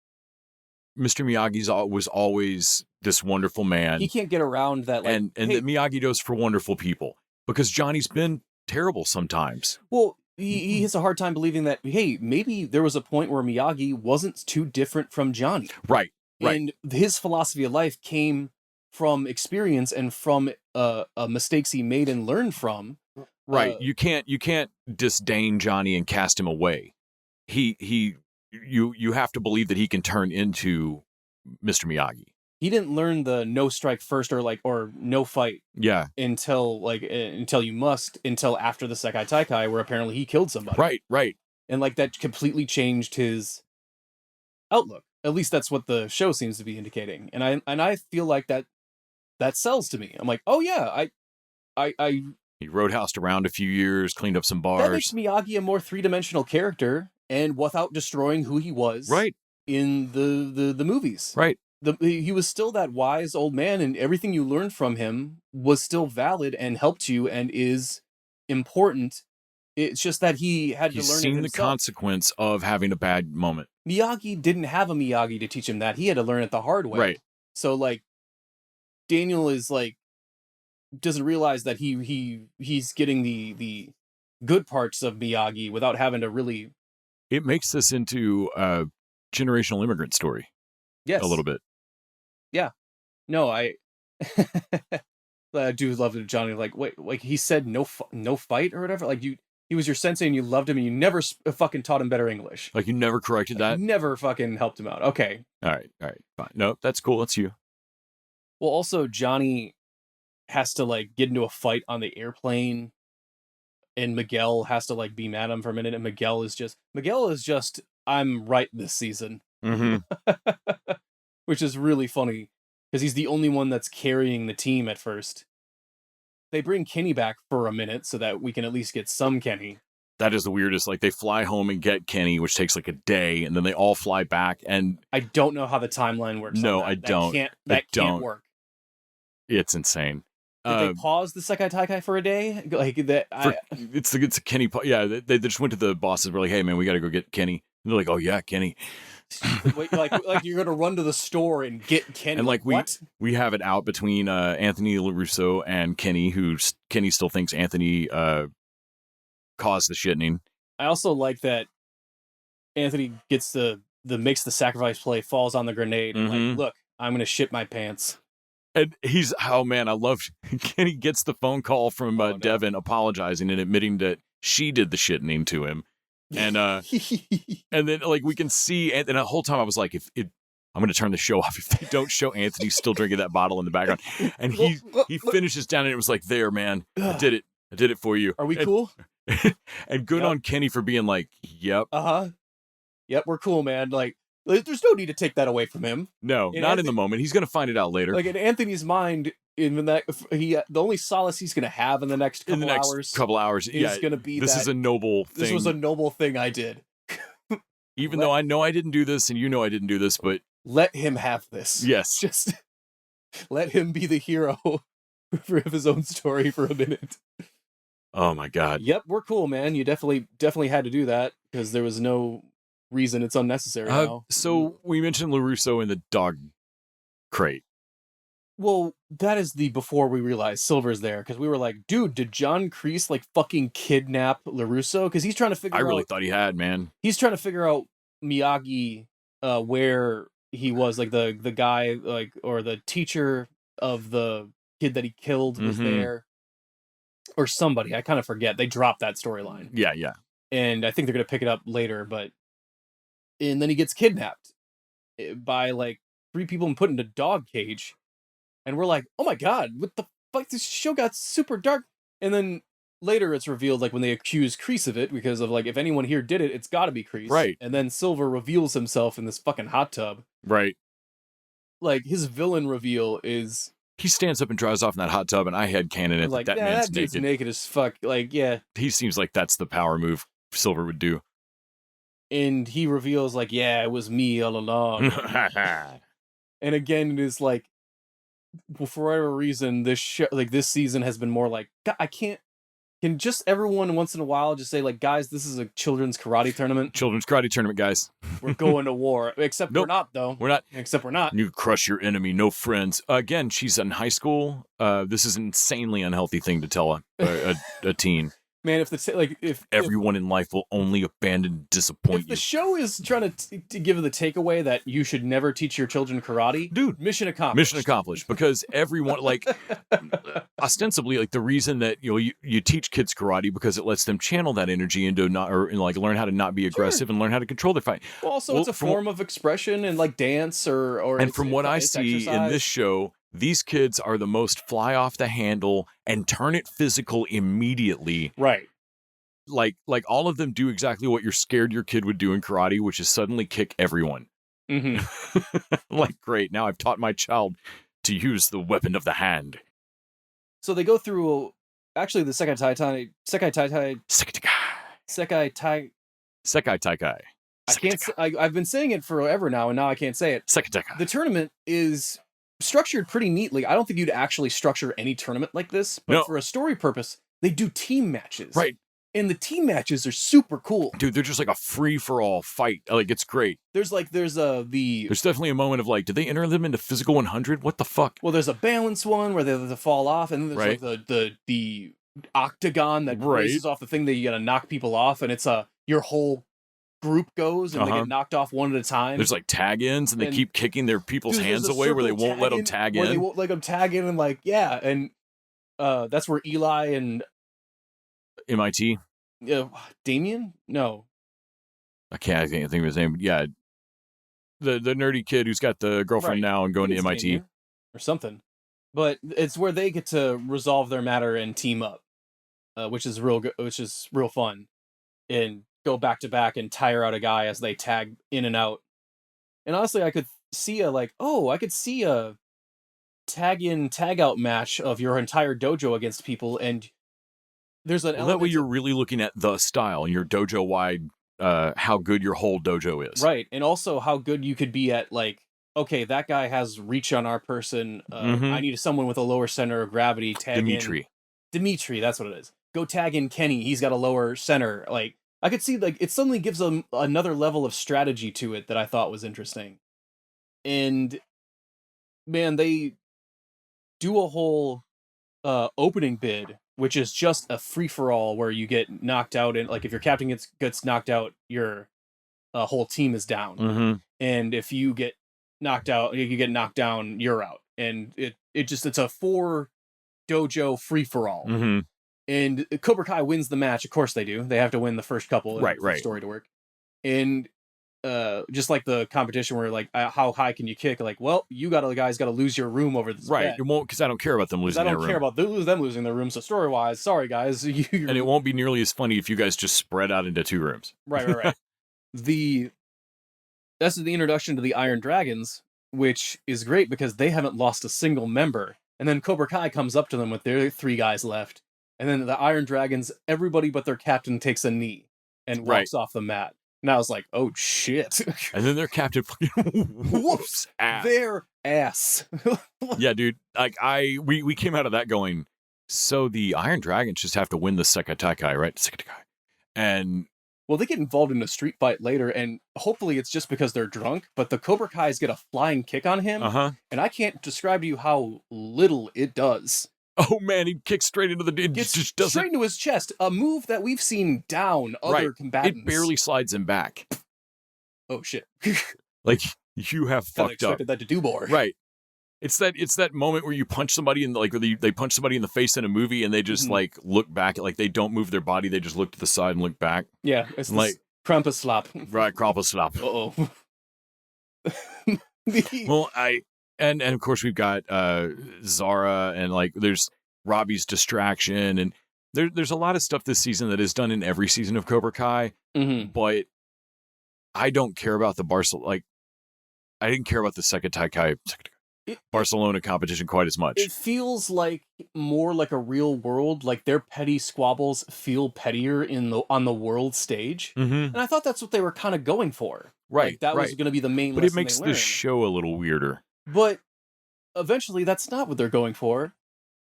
Mr. Miyagi's was always this wonderful man. He can't get around that. Like, and that Miyagi-Do's for wonderful people. Because Johnny's been terrible sometimes. Well, he has a hard time believing that, hey, maybe there was a point where Miyagi wasn't too different from Johnny. Right. And his philosophy of life came from experience and from mistakes he made and learned from. Right. You can't disdain Johnny and cast him away. You have to believe that he can turn into Mr. Miyagi. He didn't learn the no strike first or no fight. Yeah. Until after the Sekai Taikai, where apparently he killed somebody. Right. And, like, that completely changed his outlook. At least that's what the show seems to be indicating. And I feel like that sells to me. I'm like, oh yeah, He roadhoused around a few years, cleaned up some That makes bars. Miyagi a more three-dimensional character, and without destroying who he was Right. in the movies. Right. He was still that wise old man, and everything you learned from him was still valid and helped you and is important. It's just that he had He's to learn it seen the himself. consequence of having a bad moment. Miyagi didn't have a Miyagi to teach him that. He had to learn it the hard way. Right. So like Daniel is like doesn't realize that he's getting the good parts of Miyagi without having to really. It makes this into a generational immigrant story. Yes. A little bit. No, I do love it, Johnny. Like, wait, like he said, no fight or whatever. Like he was your sensei and you loved him and you never fucking taught him better English. Like you never corrected that? You never fucking helped him out. Okay. All right, fine. No, that's cool. That's you. Well, also Johnny has to like get into a fight on the airplane, and Miguel has to like be mad at him for a minute, and Miguel is just I'm right this season, Mm-hmm. which is really funny because he's the only one that's carrying the team at first. They bring Kenny back for a minute so that we can at least get some Kenny. That is the weirdest. Like they fly home and get Kenny, which takes like a day, and then they all fly back. And I don't know how the timeline works. No, on that. I don't. That don't. can't work. It's insane. Did they pause the Sekai Takai for a day? Like that? It's a Kenny. Yeah, they just went to the bosses. Were like, "Hey, man, we got to go get Kenny." And they're like, "Oh yeah, Kenny." Wait, like you're gonna run to the store and get Kenny. And like what? we have it out between Anthony LaRusso and Kenny, Kenny still thinks Anthony caused the shitting. I also like that Anthony gets makes the sacrifice play, falls on the grenade, and like, look, I'm gonna shit my pants. And he's, oh man, I love Kenny gets the phone call from Devin apologizing and admitting that she did the shitting to him. And and then like we can see, and the whole time I was like, I'm going to turn the show off if they don't show Anthony still drinking that bottle in the background. And he finishes down and it was like, there, man, I did it for you. Are we cool? And good on Kenny for being like, yep. Yep, we're cool, man. Like, there's no need to take that away from him. No, not in the moment. He's going to find it out later. Like in Anthony's mind, the only solace he's going to have in the next couple hours is going to be this is a noble thing. This was a noble thing I did. Even though I know I didn't do this and you know I didn't do this, but let him have this. Yes. Just let him be the hero of his own story for a minute. Oh my God. Yep, we're cool, man. You definitely had to do that because there was no reason. It's unnecessary now. So we mentioned LaRusso in the dog crate. Well, that is the before we realized Silver's there, because we were like, dude, did John Kreese like fucking kidnap LaRusso? Because he's trying to figure out. I really thought he had, man. He's trying to figure out Miyagi, where he was, like the guy, like, or the teacher of the kid that he killed was there, or somebody. I kind of forget. They dropped that storyline. Yeah. And I think they're gonna pick it up later, and then he gets kidnapped by like 3 people and put in a dog cage. And we're like, oh my God, what the fuck? This show got super dark. And then later it's revealed, like when they accuse Kreese of it, because of like, if anyone here did it, it's gotta be Kreese. Right. And then Silver reveals himself in this fucking hot tub. Right. Like his villain reveal is... He stands up and drives off in that hot tub and I had canon it like, that man's that dude's naked. naked as fuck. Like, yeah. He seems like that's the power move Silver would do. And he reveals like, yeah, it was me all along. And again, it is like, well, for whatever reason, this show, like this season, has been more like, God, I can't. Can just everyone once in a while just say like, guys, this is a children's karate tournament. Children's karate tournament, guys. We're going to war. Except Nope. we're not, though. We're not. Except we're not. You crush your enemy, no friends. Again, she's in high school. This is an insanely unhealthy thing to tell a teen. Man, if Everyone in life will only abandon and disappoint if you. the show is trying to give the takeaway that you should never teach your children karate, dude, mission accomplished. Mission accomplished, because everyone, like, ostensibly, like the reason that you teach kids karate because it lets them channel that energy into learn how to not be aggressive and learn how to control their fight. Well, also it's a form of expression and like dance or. And from what I see in this show, these kids are the most fly off the handle and turn it physical immediately. Right. Like all of them do exactly what you're scared your kid would do in karate, which is suddenly kick everyone. Mm-hmm. Like, great, now I've taught my child to use the weapon of the hand. So they go through, actually the Sekai Takai Sekai Takai. I can't say, I've been saying it forever now, and now I can't say it. Sekai. The tournament is structured pretty neatly. I don't think you'd actually structure any tournament like this, but for a story purpose, they do team matches. Right. And the team matches are super cool. Dude, they're just like a free-for-all fight. Like, it's great. There's definitely a moment of like, did they enter them into physical 100? What the fuck? Well, there's a balance one where they have to fall off, and then there's like the octagon that races off the thing that you gotta knock people off, and it's your whole group goes and they get knocked off one at a time. There's like tag-ins, and they keep kicking their people's hands away where they won't let them tag in. They won't let them tag in, and and that's where Eli and MIT. Damien? No. I can't think of his name. Yeah. The nerdy kid who's got the girlfriend now and going to MIT. Damien or something. But it's where they get to resolve their matter and team up. Which is real good, which is real fun. And go back to back and tire out a guy as they tag in and out. And honestly, I could see a tag in, tag out match of your entire dojo against people, and there's an that way you're really looking at the style and your dojo wide how good your whole dojo is. Right. And also how good you could be at like, okay, that guy has reach on our person. I need someone with a lower center of gravity. Tag Dimitri, that's what it is. Go tag in Kenny. He's got a lower center. Like, I could see like it suddenly gives them another level of strategy to it that I thought was interesting. And man, they do a whole opening bid, which is just a free-for-all where you get knocked out, and like if your captain gets knocked out, your whole team is down. And if you get knocked out, you get knocked down, you're out. And it's a 4 dojo free-for-all. And Cobra Kai wins the match. Of course they do. They have to win the first couple for the story to work. And just like the competition where like how high can you kick? Like, well, guys got to lose your room over this. Right. It won't, because I don't care about them losing their room. I don't care about them losing their room. So story wise, sorry guys. And it won't be nearly as funny if you guys just spread out into 2 rooms. Right. That's the introduction to the Iron Dragons, which is great because they haven't lost a single member. And then Cobra Kai comes up to them with their 3 guys left. And then the Iron Dragons, everybody but their captain takes a knee and walks off the mat. And I was like, oh shit. And then their captain fucking whoops ass. Their ass. Yeah, dude. Like we came out of that going, so the Iron Dragons just have to win the Sekai Takai, right? Sekai Takai. And well, they get involved in a street fight later, and hopefully it's just because they're drunk, but the Cobra Kais get a flying kick on him. And I can't describe to you how little it does. Oh man, he kicks straight into straight into his chest. A move that we've seen down other combatants. It barely slides him back. Oh shit! Like you have fucked expected that to do more. Right. It's that moment where you punch somebody in they punch somebody in the face in a movie and they just like look back at, like they don't move their body, they just look to the side and look back. Yeah, it's like Krampus slap. Right, Krampus slap. Well, And of course we've got Zara, and like there's Robbie's distraction, and there's a lot of stuff this season that is done in every season of Cobra Kai. But I don't care about the I didn't care about the Sekai Takai Barcelona competition quite as much. It feels like more like a real world, like their petty squabbles feel pettier on the world stage. And I thought that's what they were kind of going for. Right. Like, that was going to be the main But it makes the show a little weirder. But eventually that's not what they're going for.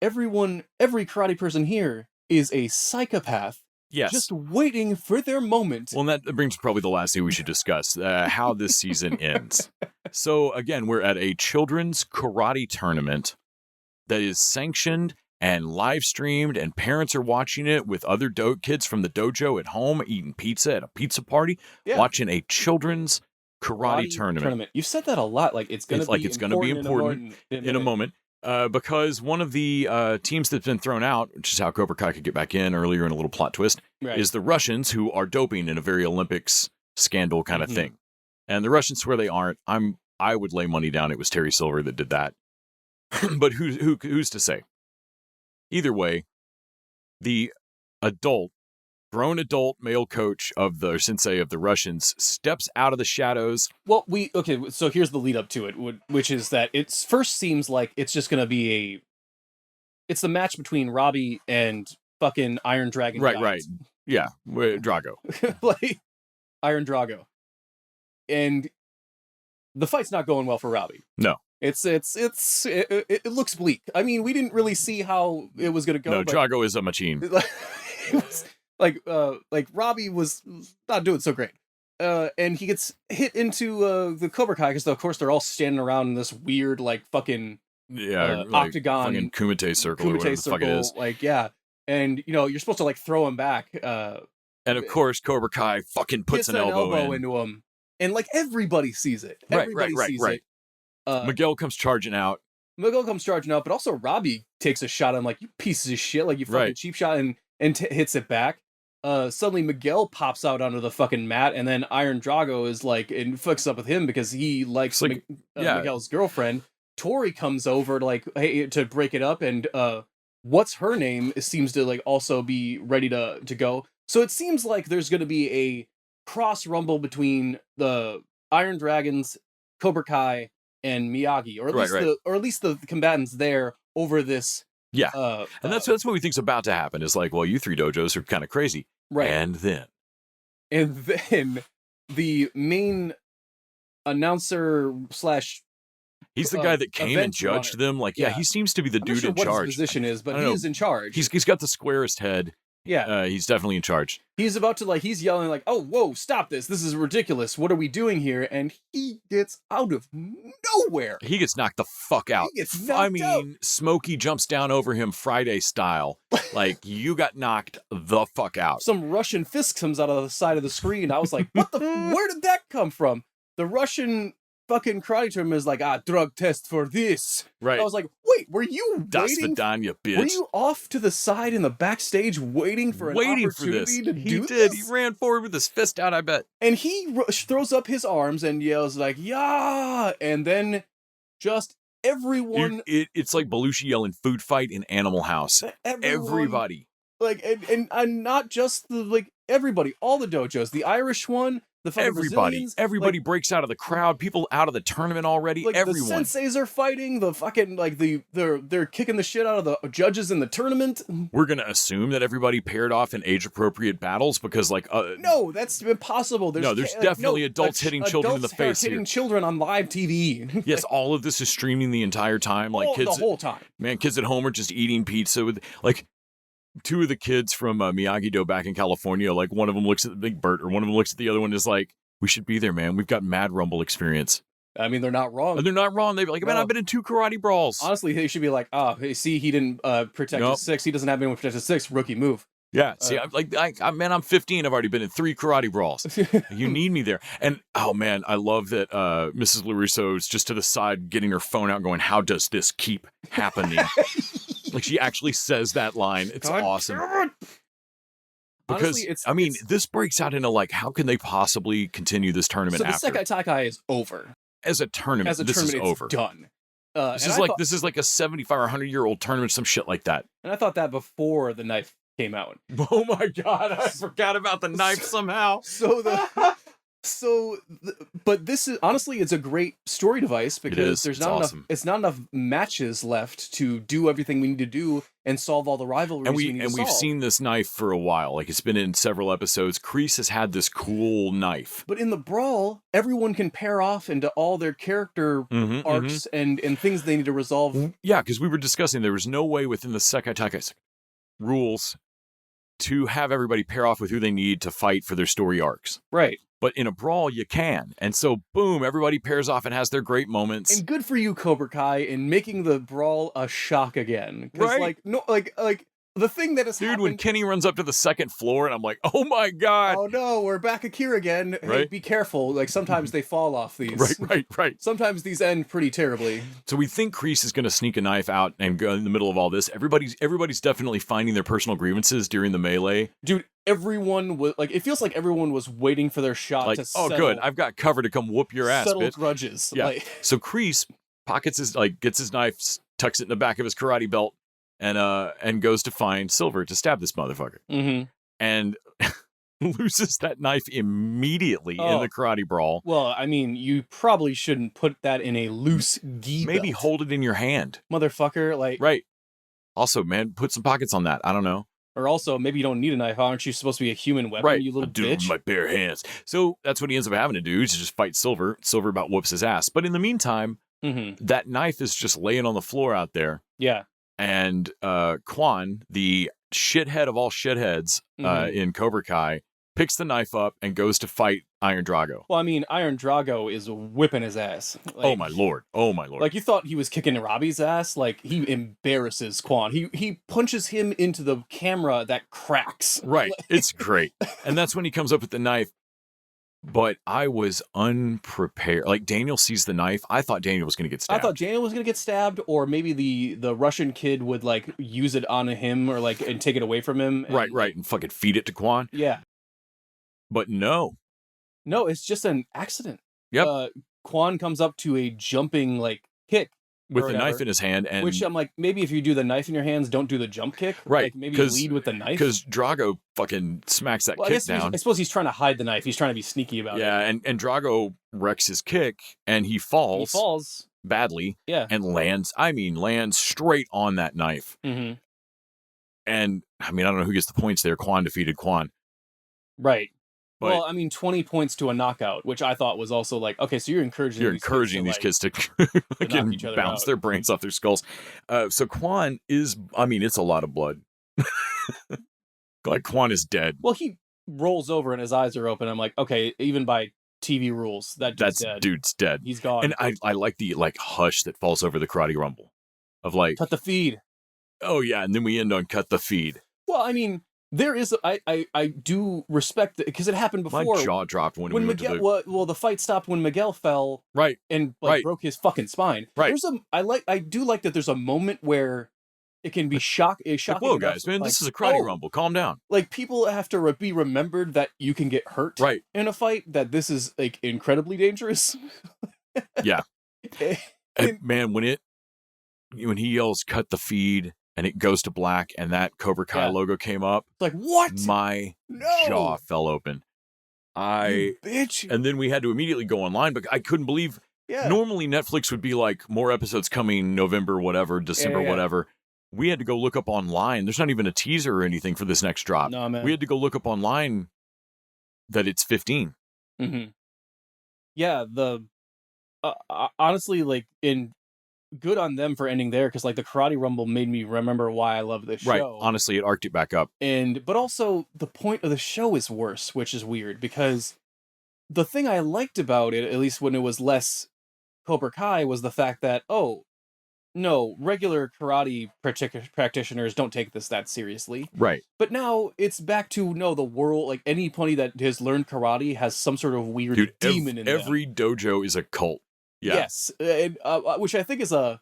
Every karate person here is a psychopath. Yes. Just waiting for their moment. Well, and that brings probably the last thing we should discuss, how this season ends. So again, we're at a children's karate tournament that is sanctioned and live streamed, and parents are watching it with other kids from the dojo at home, eating pizza at a pizza party, watching a children's karate tournament. You've said that a lot. Like it's going to be important in a moment. Because one of the teams that's been thrown out, which is how Cobra Kai could get back in earlier in a little plot twist, is the Russians, who are doping in a very Olympics scandal kind of thing. And the Russians swear they aren't. I would lay money down it was Terry Silver that did that. But who's to say? Either way, the grown adult male coach of the sensei of the Russians steps out of the shadows. Well, so here's the lead up to it, which is that it first seems like it's just going to be it's the match between Robbie and fucking Iron Dragon. Right, giant. right. Yeah, Drago. Like Iron Drago. And the fight's not going well for Robbie. No. It looks bleak. I mean, we didn't really see how it was going to go. No, but Drago is a machine. it was like Robbie was not doing so great. And he gets hit into the Cobra Kai because of course they're all standing around in this weird like fucking octagon fucking Kumite circle or whatever the fuck it is. Like and you're supposed to like throw him back. And of course Cobra Kai fucking puts an elbow into him, and like everybody sees it. Everybody sees it. Miguel comes charging out. But also Robbie takes a shot at him like, you pieces of shit, like you fucking cheap shot, and hits it back. Suddenly Miguel pops out onto the fucking mat, and then Iron Drago is like, and fucks up with him because he likes Miguel's girlfriend. Tori comes over to like, hey, to break it up, and what's her name seems to like also be ready to go. So it seems like there's going to be a cross rumble between the Iron Dragons, Cobra Kai, and Miyagi, or at least the combatants there over this. Yeah, and that's what we think's about to happen. Is like, well, you three dojos are kind of crazy, right? And then the main announcer slash he's the guy that came and judged them. Like, he seems to be the dude in charge. What his position is, but he is in charge. He's got the squarest head. Yeah, he's definitely in charge. He's about to he's yelling like, "Oh, whoa, stop this! This is ridiculous! What are we doing here?" And he gets out of nowhere. He gets knocked the fuck out. Smokey jumps down over him Friday style. Like, you got knocked the fuck out. Some Russian fist comes out of the side of the screen. I was like, what the? Where did that come from? The Russian fucking karate term is like, drug test for this. Right. I was like, wait, were you Das Vidanya, bitch. Were you off to the side in the backstage waiting for an opportunity to do this? He ran forward with his fist out, I bet. And he throws up his arms and yells like, yeah! And then just everyone... It's like Belushi yelling food fight in Animal House. Everybody. Like, and not just everybody, all the dojos, the Irish one, the fucking Brazilians, everybody breaks out of the crowd. People out of the tournament already. Everyone. The senseis are fighting. The fucking they're kicking the shit out of the judges in the tournament. We're gonna assume that everybody paired off in age appropriate battles because no, that's impossible. There's definitely adults hitting children in the face hitting here. Children on live TV. Yes, all of this is streaming the entire time. Kids the whole time. Man, kids at home are just eating pizza with two of the kids from Miyagi-Do back in California, one of them looks at the Big Bert, or one of them looks at the other one and is like, we should be there, man. We've got Mad Rumble experience. I mean, they're not wrong. They're not wrong. They'd be like, man, I've been in 2 karate brawls. Honestly, they should be like, hey, see, he didn't protect his 6. He doesn't have anyone to protect his 6. Rookie move. Yeah, see, I'm 15. I've already been in 3 karate brawls. You need me there. And, oh, man, I love that Mrs. LaRusso is just to the side getting her phone out going, how does this keep happening? She actually says that line. It's awesome. Because, honestly, this breaks out into, how can they possibly continue this tournament after? So the SEKAI TAKAI is over. As a tournament, this is over. It's done. This is like a 75 or 100-year-old tournament, some shit like that. And I thought that before the knife came out. Oh my god, I forgot about the knife somehow. But this is honestly, it's a great story device because there's not awesome. enough. It's not enough matches left to do everything we need to do and solve all the rivalries. And we've seen this knife for a while. It's been in several episodes. Kreese has had this cool knife. But in the brawl, everyone can pair off into all their character arcs and things they need to resolve. Yeah, because we were discussing there was no way within the SEKAI TAKAI rules to have everybody pair off with who they need to fight for their story arcs. Right. But in a brawl, you can. And so, boom, everybody pairs off and has their great moments. And good for you, Cobra Kai, in making the brawl a shock again. Right? The thing that has happened... Dude, when Kenny runs up to the 2nd floor, and I'm like, oh my god! Oh no, we're back here again. Right? Hey, be careful. Sometimes they fall off these. Right. Sometimes these end pretty terribly. So we think Kreese is going to sneak a knife out and go in the middle of all this. Everybody's definitely finding their personal grievances during the melee. Dude, everyone was... it feels like everyone was waiting for their shot to settle. Oh good, I've got cover to come whoop your ass, settle bitch. grudges. Yeah. So Kreese pockets gets his knife, tucks it in the back of his karate belt, and goes to find Silver to stab this motherfucker. Mm-hmm. And loses that knife immediately in the karate brawl. Well, you probably shouldn't put that in a loose gi Maybe belt. Hold it in your hand. Motherfucker, Right. Also, man, put some pockets on that. I don't know. Or also, maybe you don't need a knife. Aren't you supposed to be a human weapon, Right. you little Do it with bitch? my bare hands. So that's what he ends up having to do, is just fight Silver. Silver about whoops his ass. But in the meantime, that knife is just laying on the floor out there. Yeah. And Quan, the shithead of all shitheads in Cobra Kai, picks the knife up and goes to fight Iron Drago. Well, I mean, Iron Drago is whipping his ass. Like, Oh my lord. Oh my lord. Like, you thought he was kicking Robbie's ass? Like, he embarrasses Quan. He punches him into the camera that cracks. Right. It's great. And that's when he comes up with the knife. But I was unprepared. Like, Daniel sees the knife. I thought Daniel was going to get stabbed. I thought Daniel was going to get stabbed, or maybe the Russian kid would, like, use it on him or, like, and take it away from him. And, Right. And fucking feed it to Quan. Yeah. But no. No, it's just an accident. Yep. Quan comes up to a jumping, like, kick. With the knife in his hand. And which I'm like, maybe if you do the knife in your hands, don't do the jump kick. Right. Like, maybe lead with the knife. Because Drago fucking smacks that Well, kick down. I suppose he's trying to hide the knife. He's trying to be sneaky about it. Yeah, and Drago wrecks his kick, and he falls. He falls. Badly. Yeah. And lands straight on that knife. Mm-hmm. And, I mean, I don't know who gets the points there. Quan defeated Quan. Right. But well, I mean, 20 points to a knockout, which I thought was also like, okay, so you're encouraging these kids to knock each other bounce out. their brains off their skulls. So Quan is, I mean, it's a lot of blood. Like, Quan is dead. Well, he rolls over and his eyes are open. I'm like, okay, even by TV rules, Dude's dead. He's gone. And I like the, like, hush that falls over the Karate Rumble. Of, like... Cut the feed. Oh, yeah, and then we end on cut the feed. Well, I mean... There is, I do respect it, because it happened before. My jaw dropped when we Miguel, went to well, the fight stopped when Miguel fell, right, and broke his fucking spine. Right. I do like that. There's a moment where it can be shocking. Whoa, guys, man, this is a Karate Rumble. Calm down. Like, people have to be remembered that you can get hurt, right, in a fight. That this is like incredibly dangerous. Yeah, and man, when he yells "cut the feed" and it goes to black, and that Cobra Kai logo came up. Like, what? My jaw fell open. You bitch. And then we had to immediately go online, but I couldn't believe. Yeah. Normally Netflix would be like, more episodes coming November, whatever, December, whatever. We had to go look up online. There's not even a teaser or anything for this next drop. No, man. We had to go look up online that it's 15. Mm-hmm. Yeah, honestly, like, good on them for ending there, because like the Karate Rumble made me remember why I love this show. Right. Honestly, it arced it back up. But also the point of the show is worse, which is weird, because the thing I liked about it, at least when it was less Cobra Kai, was the fact that, oh, no, regular karate practitioners don't take this that seriously. Right. But now it's back to, no, the world, like, anybody that has learned karate has some sort of weird demon in them. Every dojo is a cult. Yeah. Yes, and, which I think is a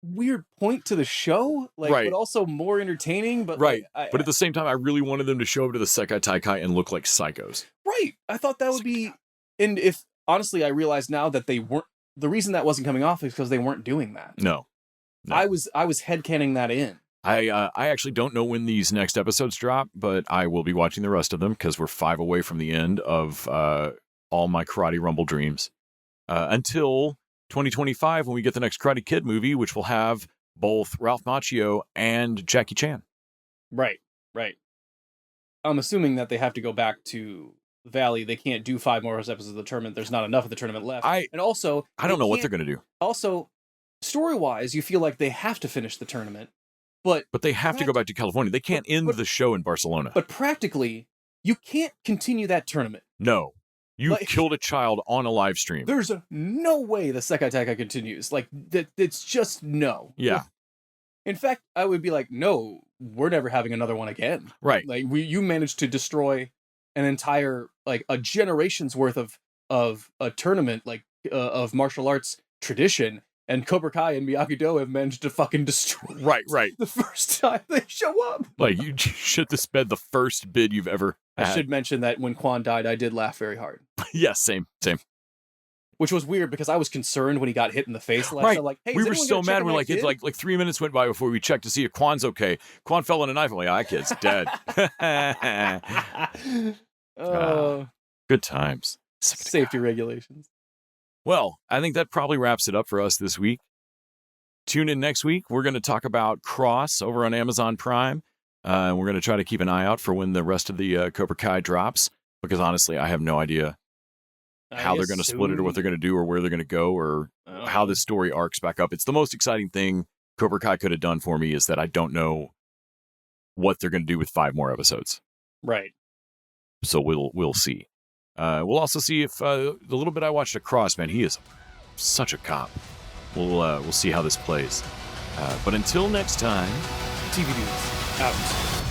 weird point to the show, like, right. but also more entertaining. But right, like, but at the same time, I really wanted them to show up to the Sekai Takai and look like psychos. Right, I thought that would be, and if honestly, I realize now that they weren't. The reason that wasn't coming off is because they weren't doing that. No. I was headcaning that in. I actually don't know when these next episodes drop, but I will be watching the rest of them because we're 5 away from the end of all my Karate Rumble dreams. Until 2025, when we get the next Karate Kid movie, which will have both Ralph Macchio and Jackie Chan. Right. I'm assuming that they have to go back to Valley. They can't do 5 more episodes of the tournament. There's not enough of the tournament left. I don't know what they're going to do. Also, story-wise, you feel like they have to finish the tournament, but they have to go back to California. They can't end the show in Barcelona. But practically, you can't continue that tournament. No. You killed a child on a live stream. There's no way the Sekai Takai continues. Like, it's just no. Yeah. In fact, I would be like, no, we're never having another one again. Right. Like, you managed to destroy an entire, like, a generation's worth of a tournament, like, of martial arts tradition, and Cobra Kai and Miyagi-Do have managed to fucking destroy right. the first time they show up. Like, you should have sped the first bid you've ever had. I should mention that when Quan died, I did laugh very hard. Yes, same. Which was weird because I was concerned when he got hit in the face. Right. Like, hey, we were so mad. We're like, it's like 3 minutes went by before we checked to see if Quan's okay. Quan fell on a knife. I'm like, that kid's dead. Good times. Safety regulations. Well, I think that probably wraps it up for us this week. Tune in next week. We're going to talk about Cross over on Amazon Prime. We're going to try to keep an eye out for when the rest of the Cobra Kai drops, because honestly, I have no idea how they're going to split it or what they're going to do or where they're going to go or how this story arcs back up. It's the most exciting thing Cobra Kai could have done for me is that I don't know what they're going to do with 5 more episodes. Right. So we'll see. We'll also see if the little bit I watched Across, man, he is such a cop. We'll see how this plays. But until next time, TV Dudes out.